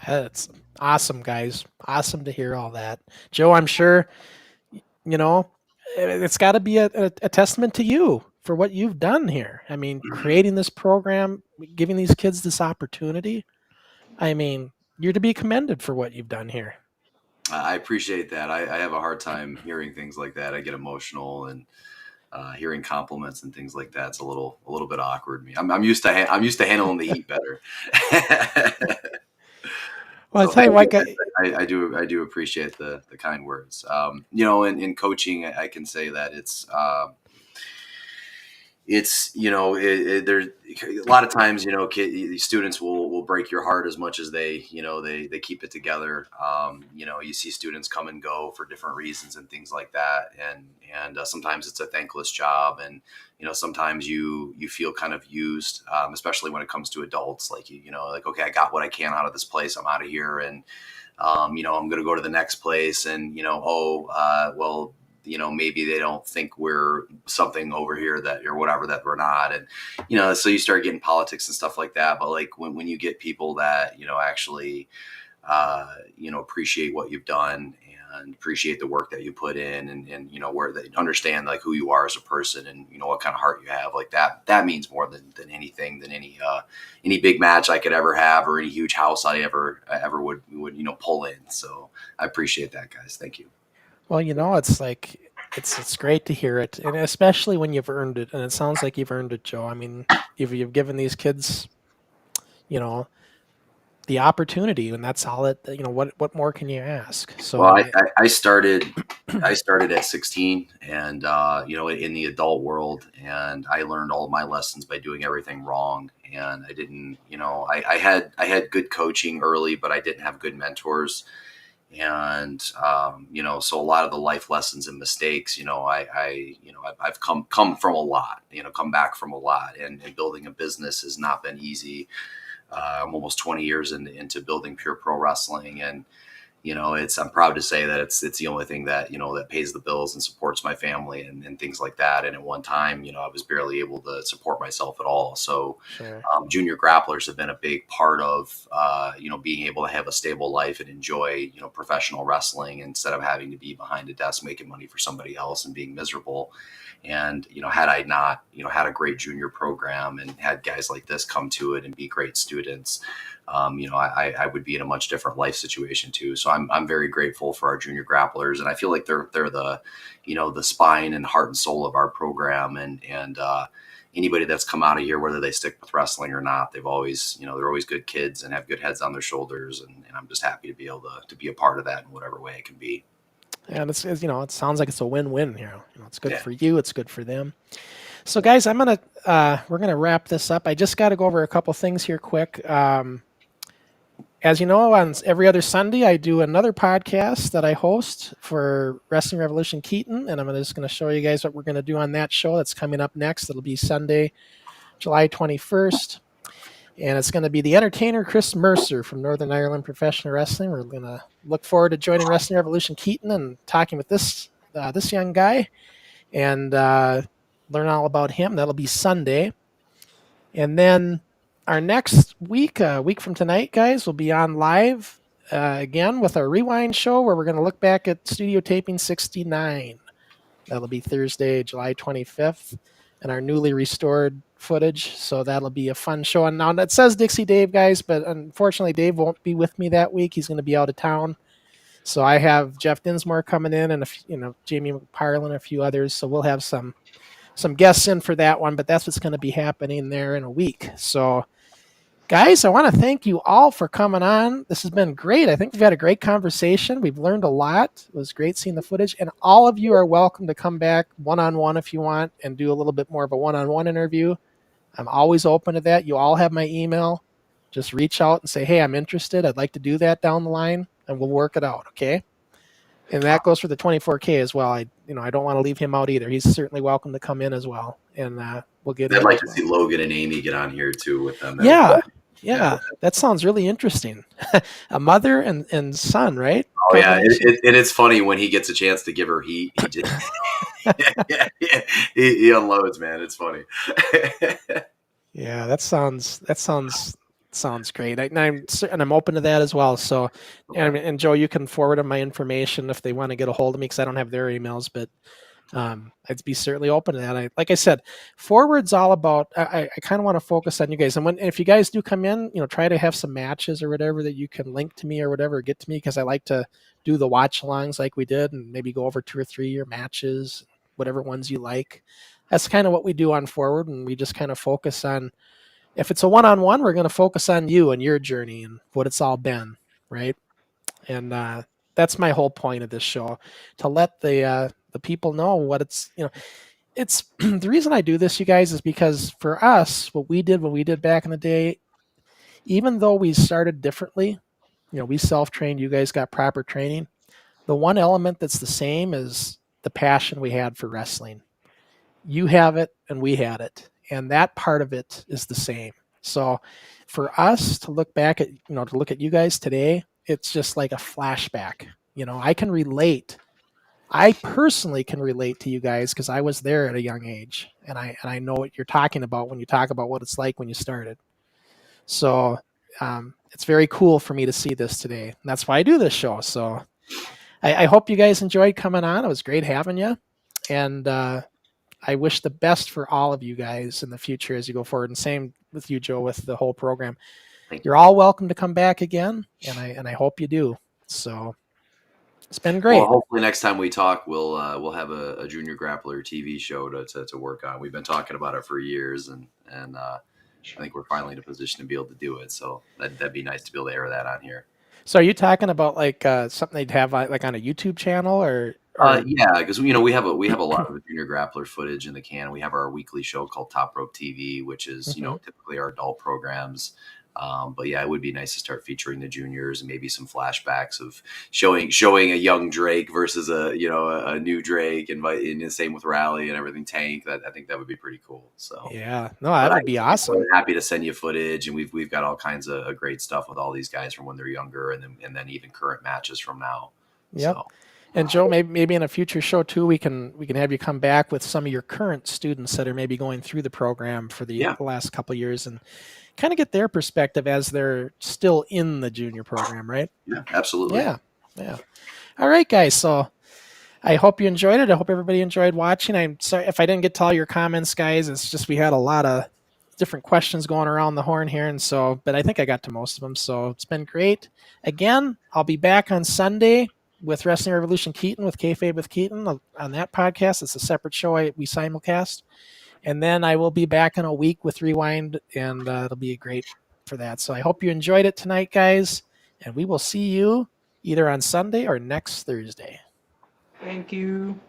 [SPEAKER 1] That's awesome, guys. Awesome to hear all that. Joe, I'm sure, you know, it's got to be a testament to you for what you've done here. I mean, creating this program, giving these kids this opportunity. I mean, you're to be commended for what you've done here.
[SPEAKER 6] I appreciate that. I have a hard time hearing things like that. I get emotional, and hearing compliments and things like that's a little bit awkward to me. I'm used to I'm used to handling the heat better.
[SPEAKER 1] Well,
[SPEAKER 6] So
[SPEAKER 1] I tell you what,
[SPEAKER 6] I do appreciate the kind words. In coaching, I can say that there's a lot of times, students will break your heart as much as they keep it together. You see students come and go for different reasons and things like that. And sometimes it's a thankless job. And, sometimes you feel kind of used, especially when it comes to adults, like, like, okay, I got what I can out of this place. I'm out of here. And, I'm going to go to the next place and, well, maybe they don't think we're something over here that or whatever that we're not. And, so you start getting politics and stuff like that. But like when you get people that, actually, appreciate what you've done and appreciate the work that you put in and where they understand like who you are as a person and, what kind of heart you have, like that means more than anything, than any big match I could ever have or any huge house I ever would pull in. So I appreciate that, guys. Thank you.
[SPEAKER 1] Well, it's like it's great to hear it, and especially when you've earned it. And it sounds like you've earned it, Joe. I mean, you've given these kids, you know, the opportunity, and that's all it. What more can you ask? So,
[SPEAKER 6] Well, I started at 16, and in the adult world, and I learned all of my lessons by doing everything wrong. And I didn't, I had good coaching early, but I didn't have good mentors. And so a lot of the life lessons and mistakes, I've come from a lot, come back from a lot, and building a business has not been easy. I'm almost 20 years into building pure pro wrestling, and I'm proud to say that it's the only thing that that pays the bills and supports my family and things like that. And at one time, I was barely able to support myself at all. So
[SPEAKER 1] sure.
[SPEAKER 6] Junior grapplers have been a big part of being able to have a stable life and enjoy professional wrestling instead of having to be behind a desk making money for somebody else and being miserable. And had I not had a great junior program and had guys like this come to it and be great students, I would be in a much different life situation too. So I'm very grateful for our junior grapplers, and I feel like they're the the spine and heart and soul of our program. And anybody that's come out of here, whether they stick with wrestling or not, they've always they're always good kids and have good heads on their shoulders. And I'm just happy to be able to be a part of that in whatever way it can be.
[SPEAKER 1] And it's it sounds like it's a win-win here. It's good
[SPEAKER 6] Yeah.
[SPEAKER 1] for you. It's good for them. So, guys, we're gonna wrap this up. I just got to go over a couple things here quick. As you know, on every other Sunday, I do another podcast that I host for Wrestling Revolution Keaton, and I'm just going to show you guys what we're going to do on that show that's coming up next. It'll be Sunday, July 21st, and it's going to be the entertainer Chris Mercer from Northern Ireland Professional Wrestling. We're going to look forward to joining Wrestling Revolution Keaton and talking with this young guy and learn all about him. That'll be Sunday. And then our next week, a week from tonight, guys, will be on live again with our Rewind show where we're going to look back at studio taping 69. That'll be Thursday, July 25th, and our newly restored footage. So that'll be a fun show. And now it says Dixie Dave, guys, but unfortunately, Dave won't be with me that week. He's going to be out of town. So I have Jeff Dinsmore coming in and Jamie McParland and a few others. So we'll have some guests in for that one, but that's what's going to be happening there in a week. So, guys, I want to thank you all for coming on. This has been great. I think we've had a great conversation. We've learned a lot. It was great seeing the footage. And all of you are welcome to come back one-on-one if you want and do a little bit more of a one-on-one interview. I'm always open to that. You all have my email. Just reach out and say, hey, I'm interested. I'd like to do that down the line, and we'll work it out, okay? And that goes for the 24K as well. I don't want to leave him out either. He's certainly welcome to come in as well, and we'll get.
[SPEAKER 6] I'd like to see Logan and Amy get on here too with them.
[SPEAKER 1] Yeah, that sounds really interesting. A mother and son, right?
[SPEAKER 6] Oh yeah, and it's funny when he gets a chance to give her heat. He just he unloads, man. It's funny.
[SPEAKER 1] Yeah, that sounds great. I'm open to that as well. So, and Joe, you can forward them my information if they want to get a hold of me because I don't have their emails, but I'd be certainly open to that. Like I said, Forward's all about. I kind of want to focus on you guys, and if you guys do come in, try to have some matches or whatever that you can link to me or whatever, get to me because I like to do the watch-alongs like we did, and maybe go over 2 or 3 year matches, whatever ones you like. That's kind of what we do on Forward, and we just kind of focus on. If it's a one-on-one, we're going to focus on you and your journey and what it's all been, right? And that's my whole point of this show, to let the people know what it's. It's the reason I do this, you guys, is because for us, what we did back in the day, even though we started differently, we self-trained. You guys got proper training. The one element that's the same is the passion we had for wrestling. You have it, and we had it. And that part of it is the same. So for us to look back at, to look at you guys today, it's just like a flashback. I can relate. I personally can relate to you guys because I was there at a young age, and I know what you're talking about when you talk about what it's like when you started. So it's very cool for me to see this today. And that's why I do this show. So I hope you guys enjoyed coming on. It was great having you. And I wish the best for all of you guys in the future as you go forward. And same with you, Joe, with the whole program. You're all welcome to come back again, and I hope you do. So It's been great.
[SPEAKER 6] Well, hopefully next time we talk, we'll have a Junior Grappler TV show to work on. We've been talking about it for years, and I think we're finally in a position to be able to do it. So that'd be nice to be able to air that on here.
[SPEAKER 1] So are you talking about like something they'd have like on a YouTube channel or
[SPEAKER 6] yeah, because we have a lot of Junior Grappler footage in the can. We have our weekly show called Top Rope TV, which is typically our adult programs. But yeah, it would be nice to start featuring the juniors and maybe some flashbacks of showing a young Drake versus a new Drake, and the same with Raleigh and everything. Tank, I think that would be pretty cool. So
[SPEAKER 1] yeah, no, that would be awesome.
[SPEAKER 6] I'm happy to send you footage, and we've got all kinds of great stuff with all these guys from when they're younger, and then even current matches from now.
[SPEAKER 1] Yep.
[SPEAKER 6] So.
[SPEAKER 1] And Joe, maybe in a future show too, we can have you come back with some of your current students that are maybe going through the program for the last couple of years and kind of get their perspective as they're still in the junior program, right?
[SPEAKER 6] Yeah, absolutely.
[SPEAKER 1] Yeah. All right, guys. So I hope you enjoyed it. I hope everybody enjoyed watching. I'm sorry if I didn't get to all your comments, guys. It's just we had a lot of different questions going around the horn here, but I think I got to most of them. So it's been great. Again, I'll be back on Sunday with Wrestling Revolution Keaton with Kayfabe with Keaton on that podcast. It's a separate show we simulcast. And then I will be back in a week with Rewind, and it'll be great for that. So I hope you enjoyed it tonight, guys, and we will see you either on Sunday or next Thursday.
[SPEAKER 7] Thank you.